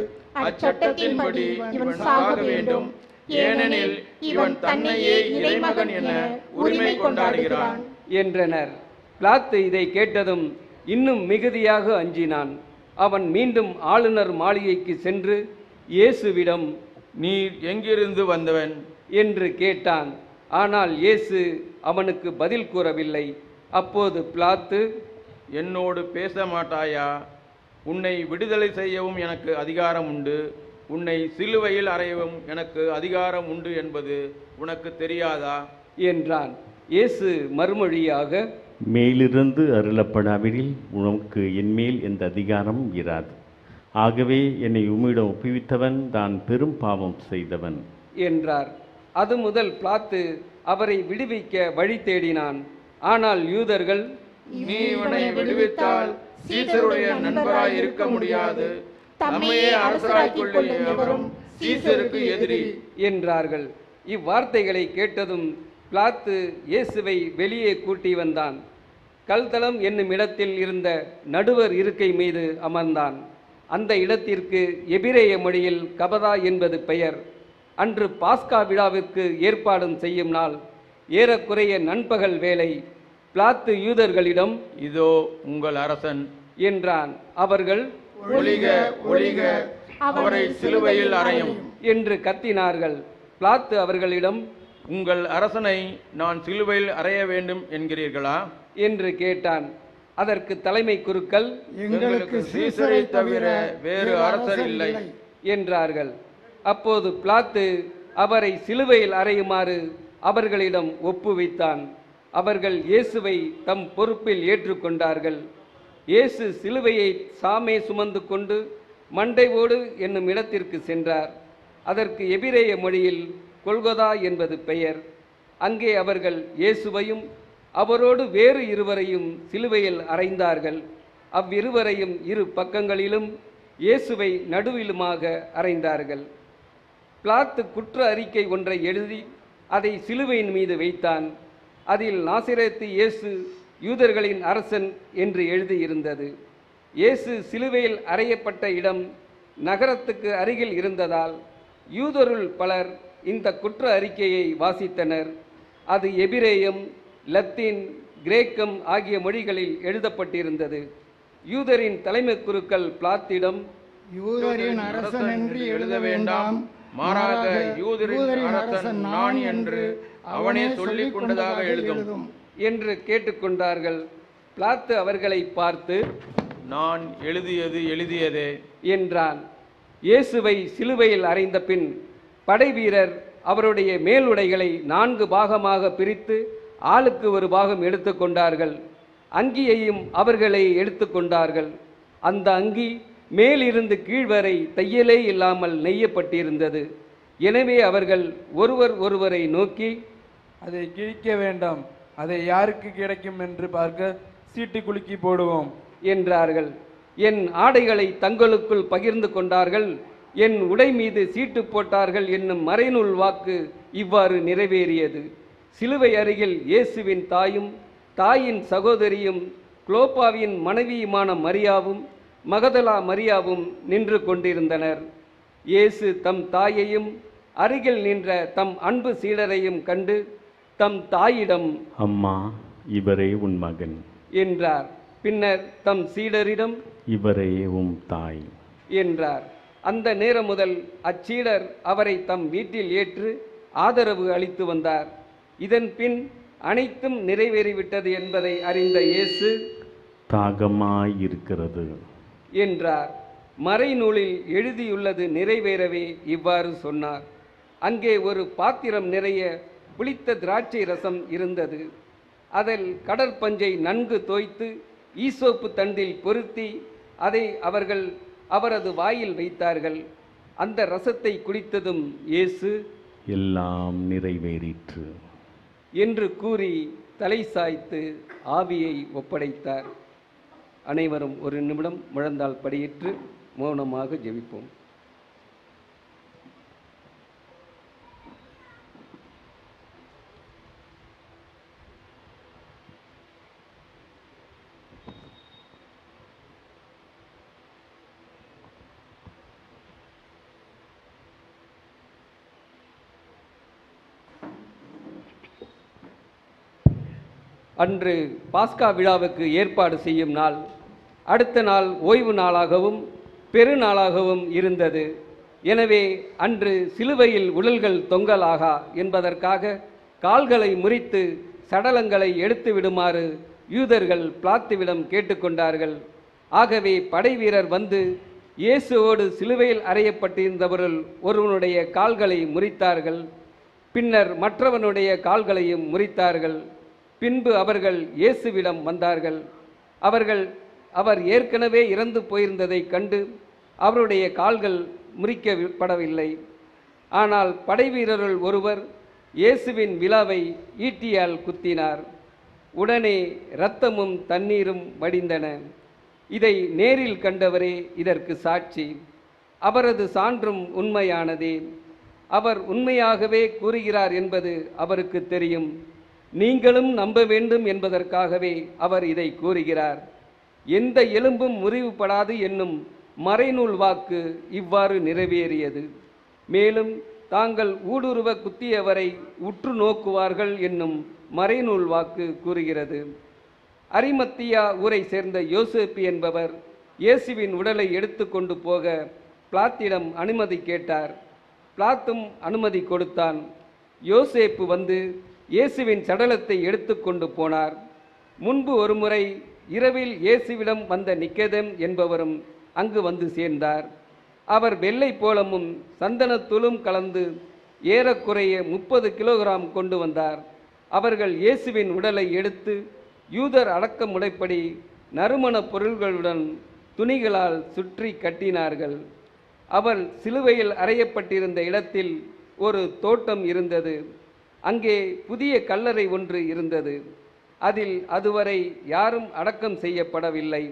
அச்சட்டத்தின்படி இவன் சாக வேண்டும், ஏனெனில் இவன் தன்னையே இறைமகன் என உரிமை கொண்டாடுகிறான் என்றனர். பிலாத்து இதை கேட்டதும் இன்னும் மிகுதியாக அஞ்சினான். அவன் மீண்டும் ஆளுநர் மாளிகைக்கு சென்று இயேசுவிடம், நீர் எங்கிருந்து வந்தவன் என்று கேட்டான். ஆனால் இயேசு அவனுக்கு பதில் கூறவில்லை. அப்போது பிலாத்து, என்னோடு பேச மாட்டாயா? உன்னை விடுதலை செய்யவும் எனக்கு அதிகாரம் உண்டு, உன்னை சிலுவையில் அறையவும் எனக்கு அதிகாரம் உண்டு என்பது உனக்கு தெரியாதா என்றான். இயேசு மறுமொழியாக, மேலிருந்து அருளப்படாவிடில் உனக்கு என்மேல் எந்த அதிகாரமும் இராது. ஆகவே என்னை உம்மிடம் ஒப்புவித்தவன் தான் பெரும் பாவம் செய்தவன் என்றார். அது முதல் பிலாத்து அவரை விடுவிக்க வழி தேடினான். ஆனால் யூதர்கள், நீ இவனை விடுவித்தால் சீசருடைய நண்பராய் இருக்க முடியாது, தம்மையே அரசராய் கொள்ளும் எவரும் சீசருக்கு எதிரி என்றார்கள். இவ்வார்த்தைகளை கேட்டதும் பிலாத்து இயேசுவை வெளியே கூட்டி வந்தான். கல்தளம் என்னும் இடத்தில் இருந்த நடுவர் இருக்கை மீது அமர்ந்தான். அந்த இடத்திற்கு எபிரேய மொழியில் கபதா என்பது பெயர். அன்று பாஸ்கா விழாவிற்கு ஏற்பாடும் செய்யும் நாள். ஏறக்குறைய நண்பகல் வேளை. பிலாத்து யூதர்களிடம், இதோ உங்கள் அரசன் என்றான். அவர்கள், ஒழிக ஒழிக, அவரை சிலுவையில் அறையும் என்று கத்தினார்கள். பிலாத்து அவர்களிடம், உங்கள் அரசனை நான் சிலுவையில் அறைய வேண்டும் என்கிறீர்களா என்று கேட்டான். அதற்கு தலைமை குருக்கள், எங்களுக்கு சீசரை தவிர வேறு அரசர் இல்லை என்றார்கள். அப்போது பிலாத்து அவரை சிலுவையில் அறையுமாறு அவர்களிடம் ஒப்புவித்தான். அவர்கள் இயேசுவை தம் பொறுப்பில் ஏற்றுக்கொண்டார்கள். இயேசு சிலுவையை சாமே சுமந்து கொண்டு மண்டைவோடு என்னும் இடத்திற்கு சென்றார். அதற்கு எபிரேய மொழியில் கொல்கொதா என்பது பெயர். அங்கே அவர்கள் இயேசுவையும் அவரோடு வேறு இருவரையும் சிலுவையில் அறைந்தார்கள். அவ்விருவரையும் இரு பக்கங்களிலும் இயேசுவை நடுவிலுமாக அறைந்தார்கள். பிலாத்து குற்ற அறிக்கை ஒன்றை எழுதி அதை சிலுவையின் மீது வைத்தான். அதில் நாசிரேத்து இயேசு யூதர்களின் அரசன் என்று எழுதியிருந்தது. இயேசு சிலுவையில் அறையப்பட்ட இடம் நகரத்துக்கு அருகில் இருந்ததால் யூதருள் பலர் இந்த குற்ற அறிக்கையை வாசித்தனர். அது எபிரேயம், லத்தீன், கிரேக்கம் ஆகிய மொழிகளில் எழுதப்பட்டிருந்தது. யூதரின் தலைமை குருக்கள் பிலாத்திடம், யூதரின் அரசன் என்று எழுத வேண்டாம், மாறாக யூதரின் அரசன் நான் என்று அவனே சொல்லிக் கொண்டதாக எழுதும் என்று கேட்டுக்கொண்டார்கள். பிலாத்து அவர்களை பார்த்து, நான் எழுதியது எழுதியதே என்றான். இயேசுவை சிலுவையில் அறைந்த பின் படைவீரர் அவருடைய மேலுடைகளை 4 பாகமாக பிரித்து ஆளுக்கு ஒரு பாகம் எடுத்துக்கொண்டார்கள். அங்கியையும் அவர்களை எடுத்துக்கொண்டார்கள். அந்த அங்கி மேலிருந்து கீழ்வரை தையலே இல்லாமல் நெய்யப்பட்டிருந்தது. எனவே அவர்கள் ஒருவரை நோக்கி, அதை கிழிக்க வேண்டாம், அதை யாருக்கு கிடைக்கும் என்று பார்க்க சீட்டு குலுக்கி போடுவோம் என்றார்கள். என் ஆடைகளை தங்களுக்குள் பகிர்ந்து கொண்டார்கள், என் உடை மீது சீட்டு போட்டார்கள் என்னும் மறைநூல் வாக்கு இவ்வாறு நிறைவேறியது. சிலுவை அருகில் இயேசுவின் தாயும் தாயின் சகோதரியும் குளோப்பாவின் மனைவியுமான மரியாவும் மகதலா மரியாவும் நின்று கொண்டிருந்தனர். இயேசு தம் தாயையும் அருகில் நின்ற தம் அன்பு சீடரையும் கண்டு தம் தாயிடம், அம்மா, இவரே உன் மகன் என்றார். பின்னர் தம் சீடரிடம், இவரே உம் தாய் என்றார். அந்த நேரம் முதல் அச்சீடர் அவரை தம் வீட்டில் ஏற்று ஆதரவு அளித்து வந்தார். இதன் பின் அனைத்தும் நிறைவேறிவிட்டது என்பதை அறிந்த இயேசு, தாகமாயிருக்கிறது என்றார். மறைநூலில் எழுதியுள்ளது நிறைவேறவே இவ்வாறு சொன்னார். அங்கே ஒரு பாத்திரம் நிறைய புளித்த திராட்சை ரசம் இருந்தது. அதில் கடற்பஞ்சை நன்கு தோய்த்து ஈசோப்பு தண்டில் பொருத்தி அதை அவர்கள் அவரது வாயில் வைத்தார்கள். அந்த ரசத்தை குடித்ததும் இயேசு, எல்லாம் நிறைவேறிற்று என்று கூறி தலை சாய்த்து ஆவியை ஒப்படைத்தார். அனைவரும் ஒரு நிமிடம் முழந்தால் படியிட்டு மௌனமாக ஜெபிப்போம். அன்று பாஸ்கா விழாவுக்கு ஏற்பாடு செய்யும் நாள் அடுத்த நாள் ஓய்வு நாளாகவும் பெருநாளாகவும் இருந்தது. எனவே அன்று சிலுவையில் உடல்கள் தொங்கலாகா என்பதற்காக கால்களை முறித்து சடலங்களை எடுத்து விடுமாறு யூதர்கள் பிலாத்துவிடம் கேட்டுக்கொண்டார்கள். ஆகவே படைவீரர் வந்து இயேசுவோடு சிலுவையில் அறையப்பட்டிருந்தவர்கள் ஒருவனுடைய கால்களை முறித்தார்கள். பின்னர் மற்றவனுடைய கால்களையும் முறித்தார்கள். பின்பு அவர்கள் இயேசுவிடம் வந்தார்கள். அவர் ஏற்கனவே இறந்து போயிருந்ததைக் கண்டு அவருடைய கால்கள் முறிக்கப்படவில்லை. ஆனால் படைவீரர்கள் ஒருவர் இயேசுவின் விலாவை ஈட்டியால் குத்தினார். உடனே இரத்தமும் தண்ணீரும் வடிந்தன. இதை நேரில் கண்டவரே இதற்கு சாட்சி. அவரது சான்றும் உண்மையானதே. அவர் உண்மையாகவே கூறுகிறார் என்பது அவருக்கு தெரியும். நீங்களும் நம்ப வேண்டும் என்பதற்காகவே அவர் இதை கூறுகிறார். எந்த எலும்பும் முறிவுபடாது என்னும் மறைநூல் வாக்கு இவ்வாறு நிறைவேறியது. மேலும் தாங்கள் ஊடுருவ குத்தியவரை உற்று நோக்குவார்கள் என்னும் மறைநூல் வாக்கு கூறுகிறது. அரிமத்தியா ஊரை சேர்ந்த யோசேப்பு என்பவர் இயேசுவின் உடலை எடுத்து கொண்டு போக பிலாத்திடம் அனுமதி கேட்டார். பிலாத்தும் அனுமதி கொடுத்தான். யோசேப்பு வந்து இயேசுவின் சடலத்தை எடுத்து கொண்டு போனார். முன்பு ஒருமுறை இரவில் இயேசுவிடம் வந்த நிக்கதேம் என்பவரும் அங்கு வந்து சேர்ந்தார். அவர் வெள்ளை போலமும் சந்தனத்தூளும் கலந்து ஏறக்குறைய 30 கிலோகிராம் கொண்டு வந்தார். அவர்கள் இயேசுவின் உடலை எடுத்து யூதர் அடக்க முறைப்படி நறுமண பொருள்களுடன் துணிகளால் சுற்றி கட்டினார்கள். அவர் சிலுவையில் அறையப்பட்டிருந்த இடத்தில் ஒரு தோட்டம் இருந்தது. அங்கே புதிய கல்லறை ஒன்று இருந்தது. அதில் அதுவரை யாரும் அடக்கம் செய்யப்படவில்லை.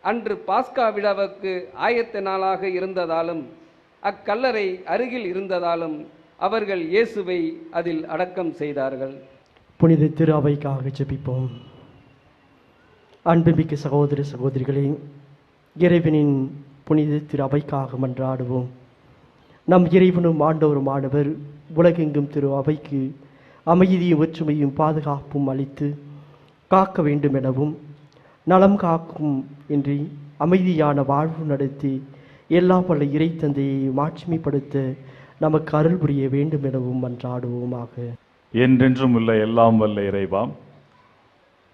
அன்று பாஸ்கா விழாவுக்கு ஆயத்த நாளாக இருந்ததாலும் அக்கல்லறை அருகில் இருந்ததாலும் அவர்கள் இயேசுவை அதில் அடக்கம் செய்தார்கள். புனித திரு அவைக்காக ஜெபிப்போம். அன்புமிக்க சகோதர சகோதரிகளே, இறைவனின் புனித திரு அவைக்காக மன்றாடுவோம். நம் இறைவனும் ஆண்டவருமானவர் உலகெங்கும் திரு அவைக்கு அமைதியும் ஒற்றுமையும் பாதுகாப்பும் அளித்து காக்க வேண்டும் எனவும், நலம் காக்கும் இன்றி அமைதியான வாழ்வு நடத்தி எல்லா பல இறை தந்தையை மாட்சிமைப்படுத்த நமக்கு அருள் புரிய வேண்டும் எனவும் மன்றாடுவோமாக. என்றென்றும் உள்ள எல்லாம் வல்ல இறைவா,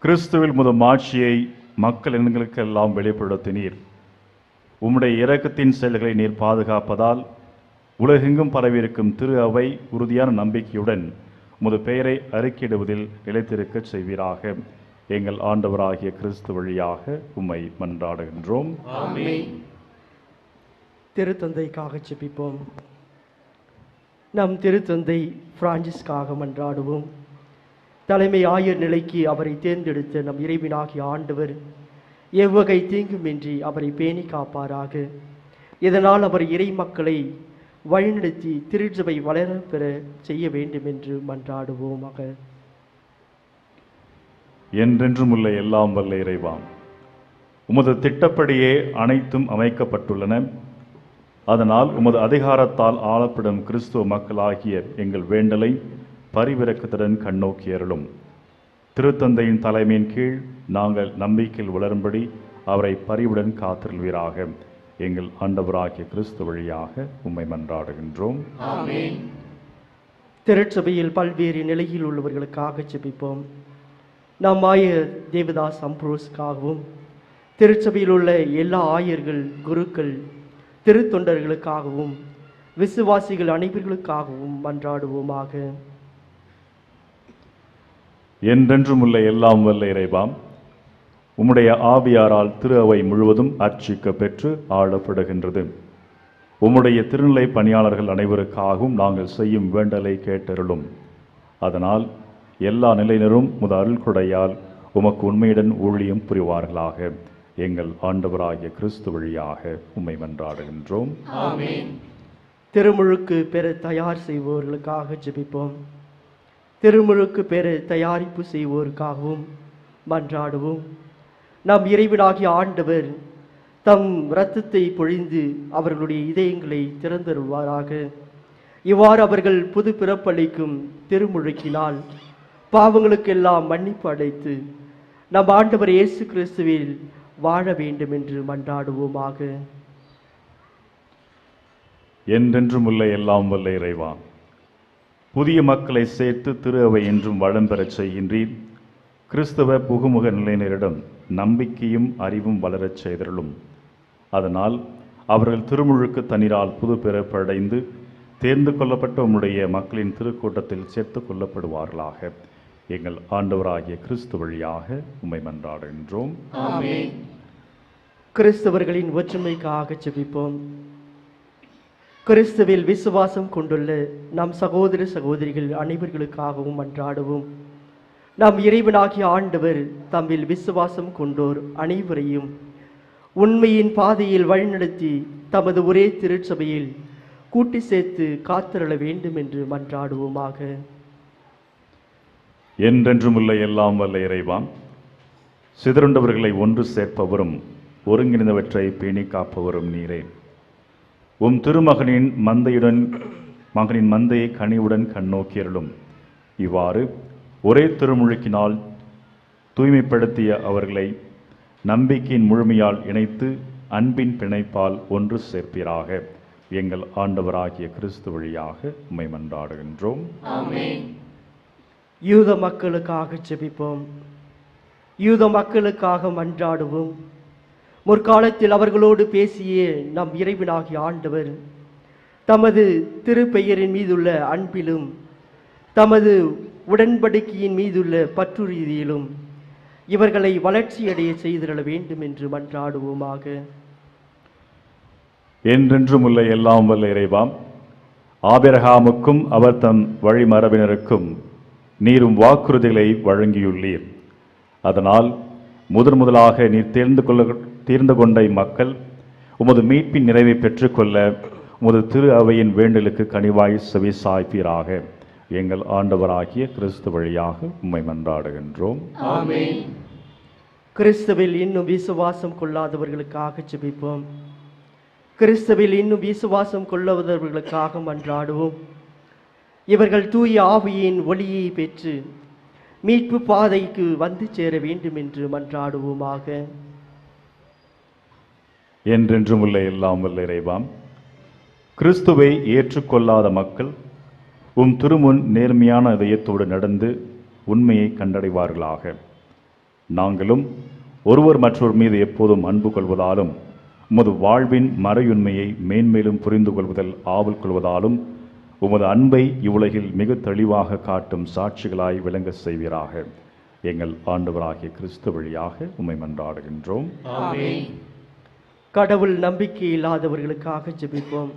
கிறிஸ்துவில் முதல் ஆட்சியை மக்கள் எண்களுக்கெல்லாம் வெளிப்படுத்தினீர். உம்முடைய இரக்கத்தின் செயல்களை நீர் பாதுகாப்பதால் உலகெங்கும் பரவியிருக்கும் திரு அவை உறுதியான நம்பிக்கையுடன் உமது பெயரை அறிக்கையிடுவதில் நிலைத்திருக்கச் செய்வீராக. எங்கள் ஆண்டவராகிய கிறிஸ்து வழியாக உம்மை மன்றாடுகின்றோம். திருத்தந்தைக்காக ஜெபிப்போம். நம் திருத்தந்தை பிரான்சிஸ்காக மன்றாடுவோம். தலைமை ஆயர் நிலைக்கு அவரை தேர்ந்தெடுத்த நம் இறைவனாகிய ஆண்டவர் எவ்வகை தீங்குமின்றி அவரை பேணி காப்பாராக. இதனால் அவர் இறை மக்களை வழிநடத்தி திருச்சபை வளரப்பெற செய்ய வேண்டும் என்று மன்றாடுவோமாக. என்றென்றும் உள்ள எல்லாம் வல்ல இறைவா, உமது திட்டப்படியே அனைத்தும் அமைக்கப்பட்டுள்ளன. அதனால் உமது அதிகாரத்தால் ஆளப்படும் கிறிஸ்துவ மக்களாகிய எங்கள் வேண்டலை பரிவிரக்கத்துடன் கண்ணோக்கி அருளும். திருத்தந்தையின் தலைமையின் கீழ் நாங்கள் நம்பிக்கையில் வளரும்படி அவரை பரிவுடன் காத்திருவீராக. எங்கள் ஆண்டவராகிய கிறிஸ்து வழியாக உம்மை மன்றாடுகின்றோம். திருச்சபையில் பல்வேறு நிலையில் உள்ளவர்களுக்காக ஜெபிப்போம். நம் ஆயர் தேவதாஸ் அம்ப்ரோஸ்க்காகவும் திருச்சபையில் உள்ள எல்லா ஆயர்கள், குருக்கள், திருத்தொண்டர்களுக்காகவும் விசுவாசிகள் அனைவர்களுக்காகவும் மன்றாடுவோமாக. என்றென்றும் உள்ள எல்லாம் வல்ல இறைவாம், உம்முடைய ஆவியாரால் திரு அவை முழுவதும் அர்ச்சிக்க பெற்று ஆளப்படுகின்றது. உம்முடைய திருநிலை பணியாளர்கள் அனைவருக்காகவும் நாங்கள் செய்யும் வேண்டலை கேட்டருளும். அதனால் எல்லா நிலையினரும் உமது அருள்கொடையால் உமக்கு உண்மையுடன் ஊழியம் புரிவார்களாக. எங்கள் ஆண்டவராகிய கிறிஸ்து வழியாக உம்மை மன்றாடுகின்றோம். திருமுழுக்கு பெற தயார் செய்வோர்களுக்காக ஜெபிப்போம். திருமுழுக்கு பெற தயாரிப்பு செய்வோருக்காகவும் மன்றாடுவோம். நம் இறைவனாகிய ஆண்டவர் தம் இரத்தத்தை பொழிந்து அவர்களுடைய இதயங்களை திறந்தருள்வாராக. இவ்வாறு அவர்கள் புது பிறப்பளிக்கும் திருமுழுக்கினால் பாவங்களுக்கெல்லாம் மன்னிப்பு அடைத்து நம் ஆண்டவர் இயேசு கிறிஸ்துவில் வாழ வேண்டும் என்று மன்றாடுவோமாக. என்றென்றும் உள்ள எல்லாம் வல்ல இறைவா, புதிய மக்களை சேர்த்து திரு அவை என்றும் வளம் பெறச் செய்கின்றீர். கிறிஸ்தவ புகுமுக நிலையினரிடம் நம்பிக்கையும் அறிவும் வளரச் செய்தருளும். அதனால் அவர்கள் திருமுழுக்கு தண்ணீரால் புது பிறப்படைந்து தேர்ந்து கொள்ளப்பட்ட உம்முடைய மக்களின் திருக்கூட்டத்தில் சேர்த்து கொள்ளப்படுவார்களாக. எங்கள் ஆண்டவராகிய கிறிஸ்து வழியாக உம்மை மன்றாடுகின்றோம். கிறிஸ்தவர்களின் ஒற்றுமைக்காக ஜெபிப்போம். கிறிஸ்துவில் விசுவாசம் கொண்டுள்ள நம் சகோதர சகோதரிகள் அனைவர்களுக்காகவும் மன்றாடுவோம். நம் இறைவனாகிய ஆண்டவர் தம்மில் விசுவாசம் கொண்டோர் அனைவரையும் உண்மையின் பாதையில் வழிநடத்தி தமது ஒரே திருச்சபையில் கூட்டி சேர்த்து காத்திரள வேண்டும் என்று மன்றாடுவோமாக. என்றென்றும் உள்ள எல்லாம் வல்ல இறைவா, சிதறுண்டவர்களை ஒன்று சேர்ப்பவரும் ஒருங்கிணைந்தவற்றை பேணி காப்பவரும் நீரே. உம் திருமகனின் மகனின் மந்தையை கனிவுடன் கண்ணோக்கியருளும். இவ்வாறு ஒரே திருமுழுக்கினால் தூய்மைப்படுத்திய அவர்களை நம்பிக்கையின் முழுமையால் இணைத்து அன்பின் பிணைப்பால் ஒன்று சேர்ப்பீராக. எங்கள் ஆண்டவராகிய கிறிஸ்து வழியாக உம்மை மன்றாடுகின்றோம். யூத மக்களுக்காக ஜெபிப்போம். யூத மக்களுக்காக மன்றாடுவோம். முற்காலத்தில் அவர்களோடு பேசிய நம் இறைவனாகிய ஆண்டவர் தமது திருப்பெயரின் மீதுள்ள அன்பிலும் தமது உடன்படிக்கையின் மீதுள்ள பற்றுறுதியிலும் இவர்களை வளர்ச்சியடைய செய்திட வேண்டும் என்று மன்றாடுவோமாக. என்றென்றும் உள்ள எல்லாம் வல்ல இறைவாம், ஆபிரகாமுக்கும் அவர் தம் வழிமரபினருக்கும் நீரும் வாக்குறுதிகளை வழங்கியுள்ளீர். அதனால் முதலாக நீர் தீர்ந்து கொண்ட மக்கள் உமது மீட்பின் நிறைவை பெற்றுக்கொள்ள உமது திரு அவையின் வேண்டலுக்கு கனிவாய் செவி சாய்ப்பீராக. எங்கள் ஆண்டவராகிய கிறிஸ்து வழியாக உம்மை மன்றாடுகின்றோம். கிறிஸ்துவில் இன்னும் விசுவாசம் கொள்ளாதவர்களுக்காக ஜெபிப்போம். கிறிஸ்துவில் இன்னும் விசுவாசம் கொள்ளாதவர்களுக்காக மன்றாடுவோம். இவர்கள் தூய ஆவியின் ஒளியை பெற்று மீட்பு பாதைக்கு வந்து சேர வேண்டும் என்று மன்றாடுவோமாக. என்றென்றும் உள்ள எல்லாம் வல்ல இறைவாம், கிறிஸ்துவை ஏற்றுக்கொள்ளாத மக்கள் உம் திருமுன் நேர்மையான இதயத்தோடு நடந்து உண்மையை கண்டடைவார்களாக. நாங்களும் ஒருவர் மற்றொரு மீது எப்போதும் அன்பு கொள்வதாலும் உமது வாழ்வின் மறையுண்மையை மேன்மேலும் புரிந்து கொள்வதில் ஆவல் கொள்வதாலும் உமது அன்பை இவ்வுலகில் மிக தெளிவாக காட்டும் சாட்சிகளாய் விளங்க செய்வீராக. எங்கள் ஆண்டவராகிய கிறிஸ்து வழியாக உம்மை மன்றாடுகின்றோம். கடவுள் நம்பிக்கை இல்லாதவர்களுக்காக ஜெபிப்போம்.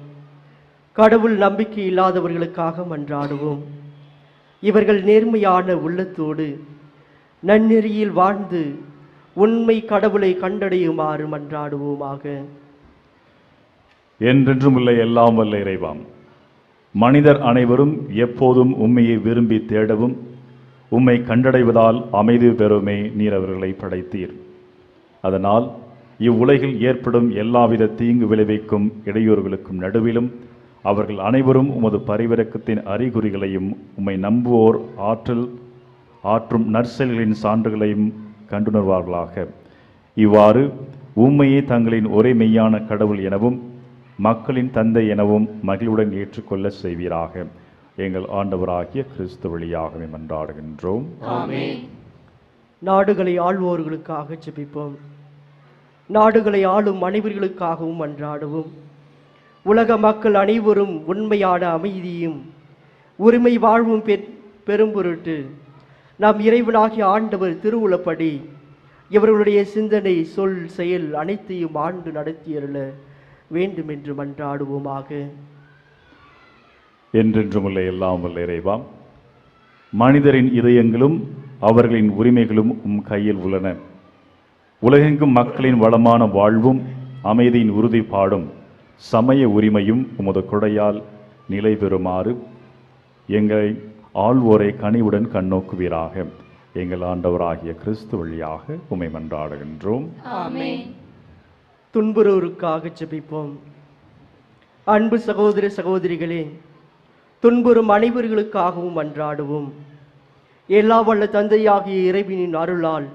கடவுள் நம்பிக்கை இல்லாதவர்களுக்காக மன்றாடுவோம். இவர்கள் நேர்மையான உள்ளத்தோடு நன்னெறியில் வாழ்ந்து உண்மை கடவுளை கண்டடையுமாறு மன்றாடுவோமாக. என்றென்றும் உள்ள எல்லாம் வல்ல இறைவாம், மனிதர் அனைவரும் எப்போதும் உம்மையை விரும்பி தேடவும் உம்மை கண்டடைவதால் அமைதி பெறுமே நீர் அவர்களை படைத்தீர். அதனால் இவ்வுலகில் ஏற்படும் எல்லாவித தீங்கு விளைவிக்கும் இடையூறுகளுக்கும் நடுவிலும் அவர்கள் அனைவரும் உமது பரிவிரக்கத்தின் அறிகுறிகளையும் உம்மை நம்புவோர் ஆற்றும் நற்செயல்களின் சான்றுகளையும் கண்டுணர்வார்களாக. இவ்வாறு உம்மையே தங்களின் ஒரே மெய்யான கடவுள் எனவும் மக்களின் தந்தை எனவும் மகிழ்வுடன் ஏற்றுக்கொள்ள செய்வீராக. எங்கள் ஆண்டவராகிய கிறிஸ்து வழியாகவே மன்றாடுகின்றோம். நாடுகளை ஆள்வோர்களுக்காக ஜெபிப்போம். நாடுகளை ஆளும் அனைவர்களுக்காகவும் மன்றாடுவோம். உலக மக்கள் அனைவரும் உண்மையான அமைதியும் உரிமை வாழ்வும் பெரும் பொருட்டு நாம் இறைவனாகிய ஆண்டவர் திருவுளப்படி இவர்களுடைய சிந்தனை, சொல், செயல் அனைத்தையும் ஆண்டு நடத்தியருள வேண்டும் என்று மன்றாடுவோமாக. என்றென்றும் உள்ள எல்லாம் வல்ல இறைவாம், மனிதரின் இதயங்களும் அவர்களின் உரிமைகளும் உம் கையில் உள்ளன. உலகெங்கும் மக்களின் வளமான வாழ்வும் அமைதியின் உறுதிப்பாடும் சமய உரிமையும் உமது கொடையால் நிலை பெறுமாறு எங்களை ஆள்வோரை கனிவுடன் கண்ணோக்குவீராக. எங்கள் ஆண்டவராகிய கிறிஸ்து வழியாக உம்மை மன்றாடுகின்றோம். துன்புறுவோருக்காக ஜெபிப்போம். அன்பு சகோதர சகோதரிகளே, துன்புறும் அனைவர்களுக்காகவும் மன்றாடுவோம். எல்லா வல்ல தந்தையாகிய இறைவனின் அருளால்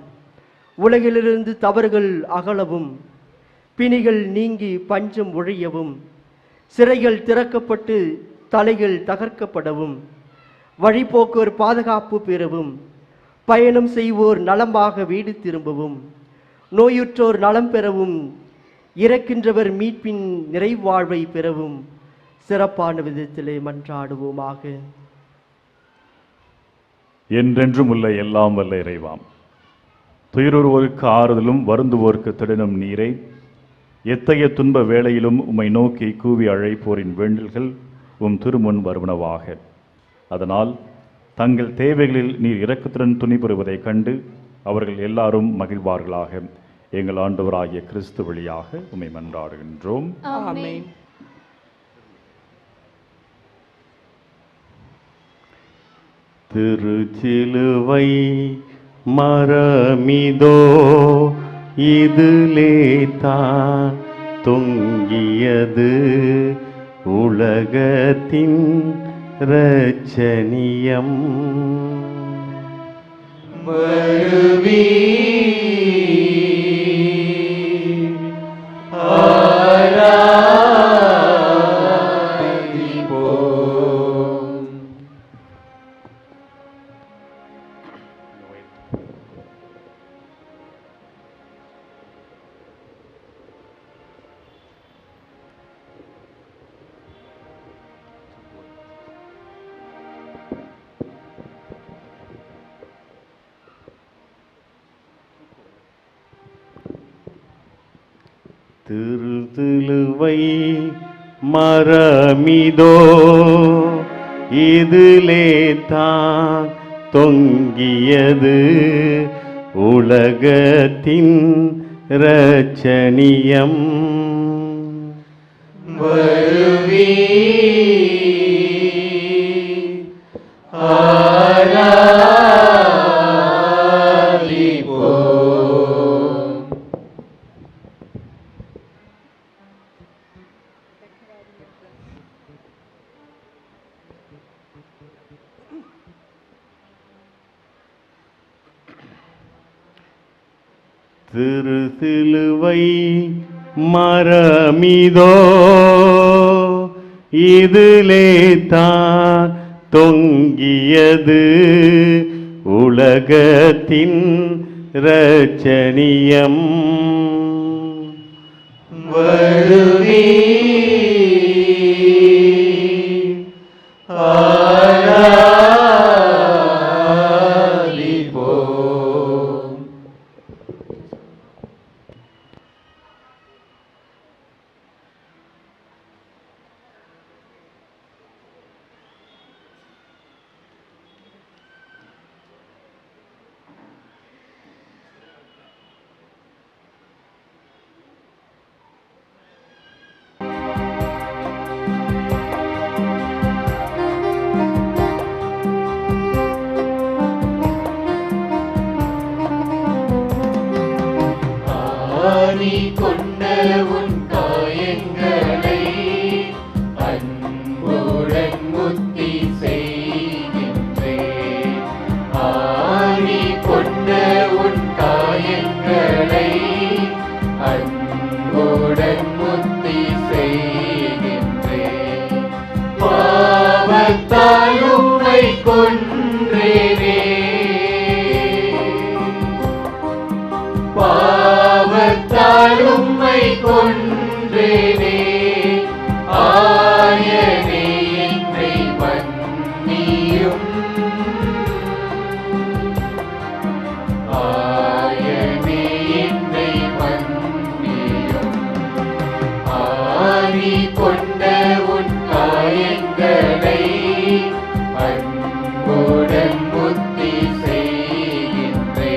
உலகிலிருந்து தவறுகள் அகலவும், பிணிகள் நீங்கி பஞ்சம் ஒழியவும், சிறைகள் திறக்கப்பட்டு தலைகள் தகர்க்கப்படவும், வழிபோக்கோர் பாதுகாப்பு பெறவும், பயணம் செய்வோர் நலமாக வீடு திரும்பவும், நோயுற்றோர் நலம் பெறவும், இறக்கின்றவர் மீட்பின் நிறைவாழ்வை பெறவும் சிறப்பான விதத்திலே மன்றாடுவோமாக. என்றென்றும் உள்ள எல்லாம் வல்ல இறைவாம், துயருவோருக்கு ஆறுதலும் வருந்துவோருக்கு திடனும் நீரை, எத்தகைய துன்ப வேளையிலும் உம்மை நோக்கி கூவி அழைப்போரின் வேண்டல்கள் உம் திருமுன் வருவனவாக. அதனால் தங்கள் தேவைகளில் நீர் இரக்கத்துடன் துணை பெறுவதைக் கண்டு அவர்கள் எல்லாரும் மகிழ்வார்களாக. எங்கள் ஆண்டவராகிய கிறிஸ்து வழியாக உம்மை மன்றாடுகின்றோம். திருச்சிலுவை மரமிதோ இதிலே தான் தொங்கியது உலகத்தின் இரட்சணியம். வருவி திருசிலுவை மரமிதோ இதிலே தான் தொங்கியது உலகத்தின் இரட்சணியம். வருவி திருசிலுவை மரமிதோ இதிலே தான் தொங்கியது உலகத்தின் இரட்சணியம். வருவீர். ஆராதிப்போம். ஆணி கொண்ட உன் காயங்களை அன்புடன் முத்தி செய்கின்றேன். ஆணி கொண்ட உன் காயங்களை அன்புடன் முத்தி செய்கின்றேன். பாவத்தால் உம்மை கொன்றேனே, பாவத்தால் உம்மை கொன்றேனே. ஆயனே என்னை மன்னியும், ஆயனே என்னை மன்னியும். ஆணி கொண்ட உன் காயங்களை அன்புடன் முத்தி செய்கின்றேன்.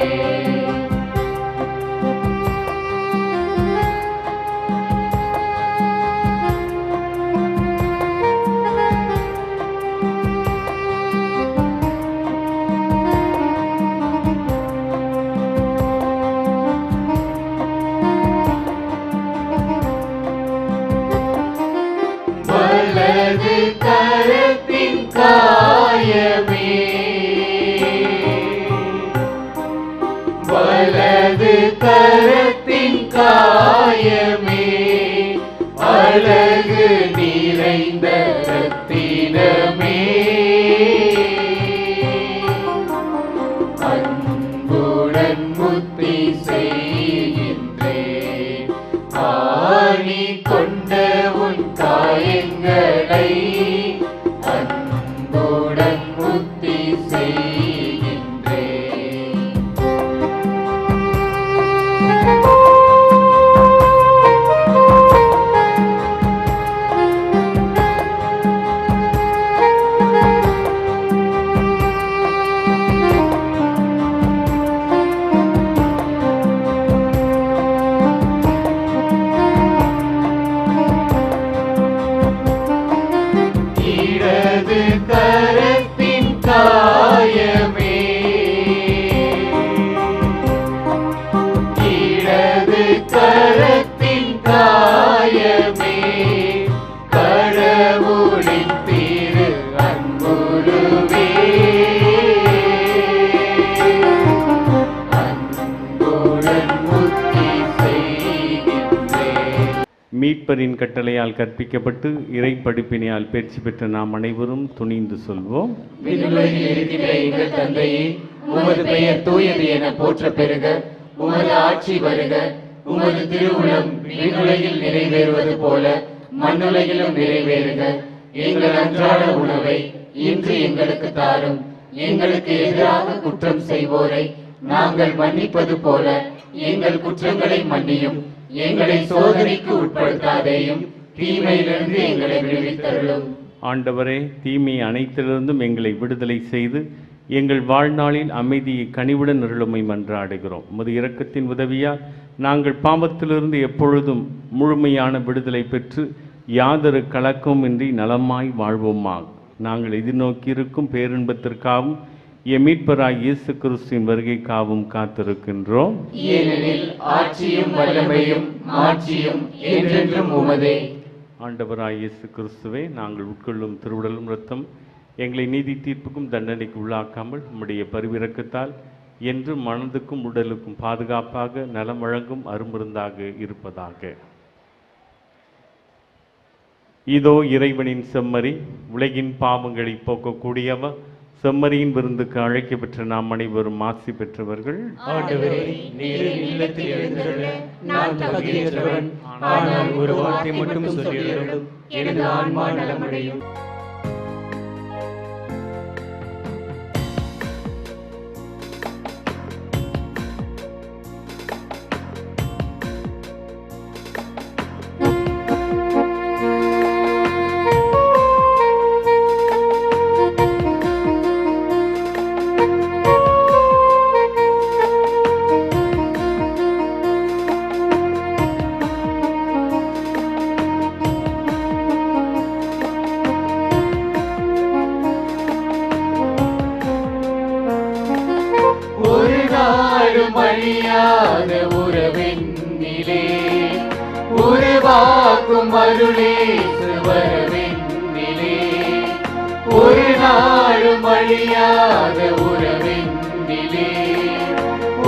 வலது கரத்தின் காயமே, வலது கரத்தின் காயமே, அழகு நிறைந்த ரத்தினமே, அன்புடன் முத்தி செய்கின்றேன். ஆணி கொண்ட உன் காயங்களை அன்புடன் முத்தி செய்கின்றேன். இடது கரத்தின் காயமே, இடது கரத்தின் காயமே, கடவுளின் திரு அன்புருவே, அன்புடன் முத்தி செய்கின்றேன். மீட்பரின் கட்டளையால் கற்பிக்கப்பட்டு இறை படிப்பினையால் பயிற்சி பெற்ற நாம் அனைவரும் துணிந்து சொல்வோம். விண்ணுலகில் இருக்கிற எங்கள் தந்தையே, உமது பெயர் தூயது என போற்ற பெறுக. உமது ஆட்சி வருக. உமது திருவுளம் விண்ணுலகில் நிறைவேறுவது போல மண்ணுலகிலும் நிறைவேறுக. எங்கள் அன்றாட உணவை இன்று எங்களுக்கு தாரும். எங்களுக்கு எதிராக குற்றம் செய்வோரை நாங்கள் மன்னிப்பது போல எங்கள் குற்றங்களை மன்னியும். எங்களை சோதனைக்கு உட்படுத்தாதேயும், தீமையிலிருந்து எங்களை விடுவித்தருளும். ஆண்டவரே, தீமை அனைத்திலிருந்தும் எங்களை விடுதலை செய்து எங்கள் வாழ்நாளில் அமைதியை கனிவுடன் அருளுமை மன்றாடுகிறோம். உமது இரக்கத்தின் உதவியால் நாங்கள் பாவத்திலிருந்து எப்பொழுதும் முழுமையான விடுதலை பெற்று யாதொரு கலக்கமின்றி நலமாய் வாழ்வோமாக. நாங்கள் எதிர்நோக்கியிருக்கும் பேரின்பத்திற்காகவும் எம் மீட்பராய் இயேசு கிறிஸ்துவின் வருகைக்காகவும் காத்திருக்கின்றோம். ஏனெனில் ஆட்சியும் வல்லமையும் மாட்சியும் என்றென்றும் உமதே. ஆண்டவராய் இயேசு கிறிஸ்துவே, நாங்கள் உட்கொள்ளும் திருவுடலும் இரத்தம் எங்களை நீதி தீர்ப்புக்கும் தண்டனைக்கு உள்ளாக்காமல் உம்முடைய பரிவிரக்கத்தால் என்றும் மனதுக்கும் உடலுக்கும் பாதுகாப்பாக நலம் வழங்கும் அருமருந்தாக இருப்பதாக. இதோ இறைவனின் செம்மறி, உலகின் பாவங்களை போக்கக்கூடியவர், செம்மறியின் விருந்துக்கு அழைக்கப்பெற்ற நாம் அனைவரும் ஆசி பெற்றவர்கள். ஆண்டவரே, நீர் என் இல்லத்தில் எழுந்தருள நான் தகுதியற்றவன். ஆனால் ஒரு வார்த்தை மட்டும் சொல்லியருளும், எனது ஆன்மா நலமடையும். அழியாத உறவெண்ணிலே உருவாக்கும் அருளேசு வரவெண்ணிலே, ஒரு நாளும் அழியாத உறவெண்ணிலே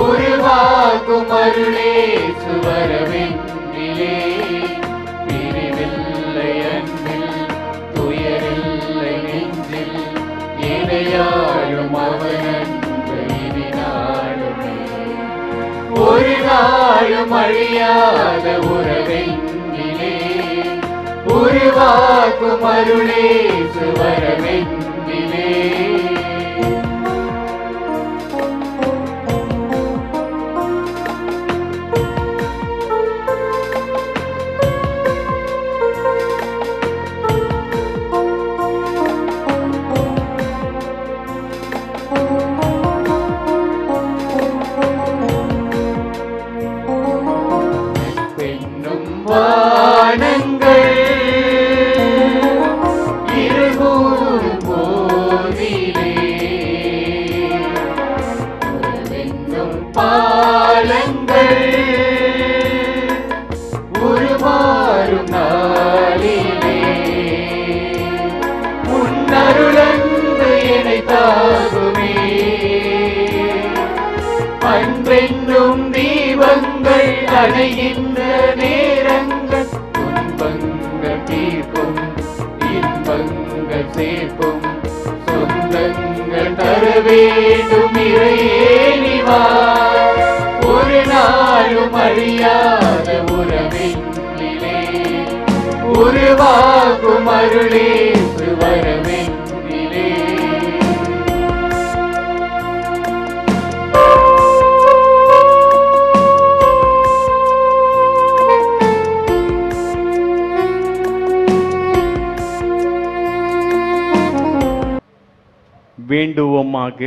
உருவாக்கும் அருளேசு வரவெண்ணிலே, பிரிவில்லை அன்பில் துயரில்லை நெஞ்சில் இணையாழும் அவன் ஒரு நாளும் அழியாத உறவெண்ணிலே உருவாக்கும் அருளேசு வரவெண்ணிலே. வானங்கள் இருகூடும் போதிலே உறவென்னும் பாலங்கள் உருமாறும் நாளிலே, உன்னருளந்து என்னை தாகுமே, அன்பென்னும் தீபங்கள் அணைகின்ற நேரங்கள் துன்பங்கள் தீர்க்கும் இன்பங்கள் சேர்க்கும் சொந்தங்கள் தர வேண்டும் இறையேனிவா, ஒரு நாளும் அழியாத உறவெண்ணிலே உருவாக்கும் அருளேசு வரவெண்ணிலே. வேண்டுவோமாக.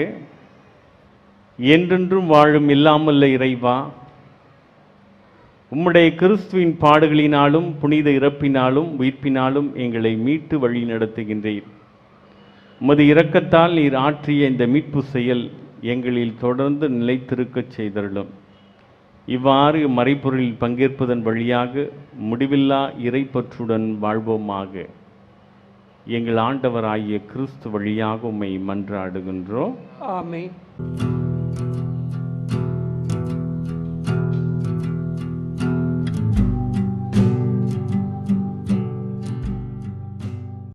என்றென்றும் வாழும் இல்லாமல்ல இறைவா, உம்முடைய கிறிஸ்துவின் பாடுகளினாலும் புனித இறப்பினாலும் உயிர்ப்பினாலும் எங்களை மீட்டு வழி நடத்துகின்றீர். உமது இரக்கத்தால் நீர் ஆற்றிய இந்த மீட்பு செயல் எங்களில் தொடர்ந்து நிலைத்திருக்கச் செய்தருளும். இவ்வாறு மறைப்பொருளில் பங்கேற்பதன் வழியாக முடிவில்லா இறைப்பற்றுடன் வாழ்வோமாக. எங்கள் ஆண்டவராகிய கிறிஸ்து வழியாக உம்மை மன்றாடுகின்றோம். ஆமென்.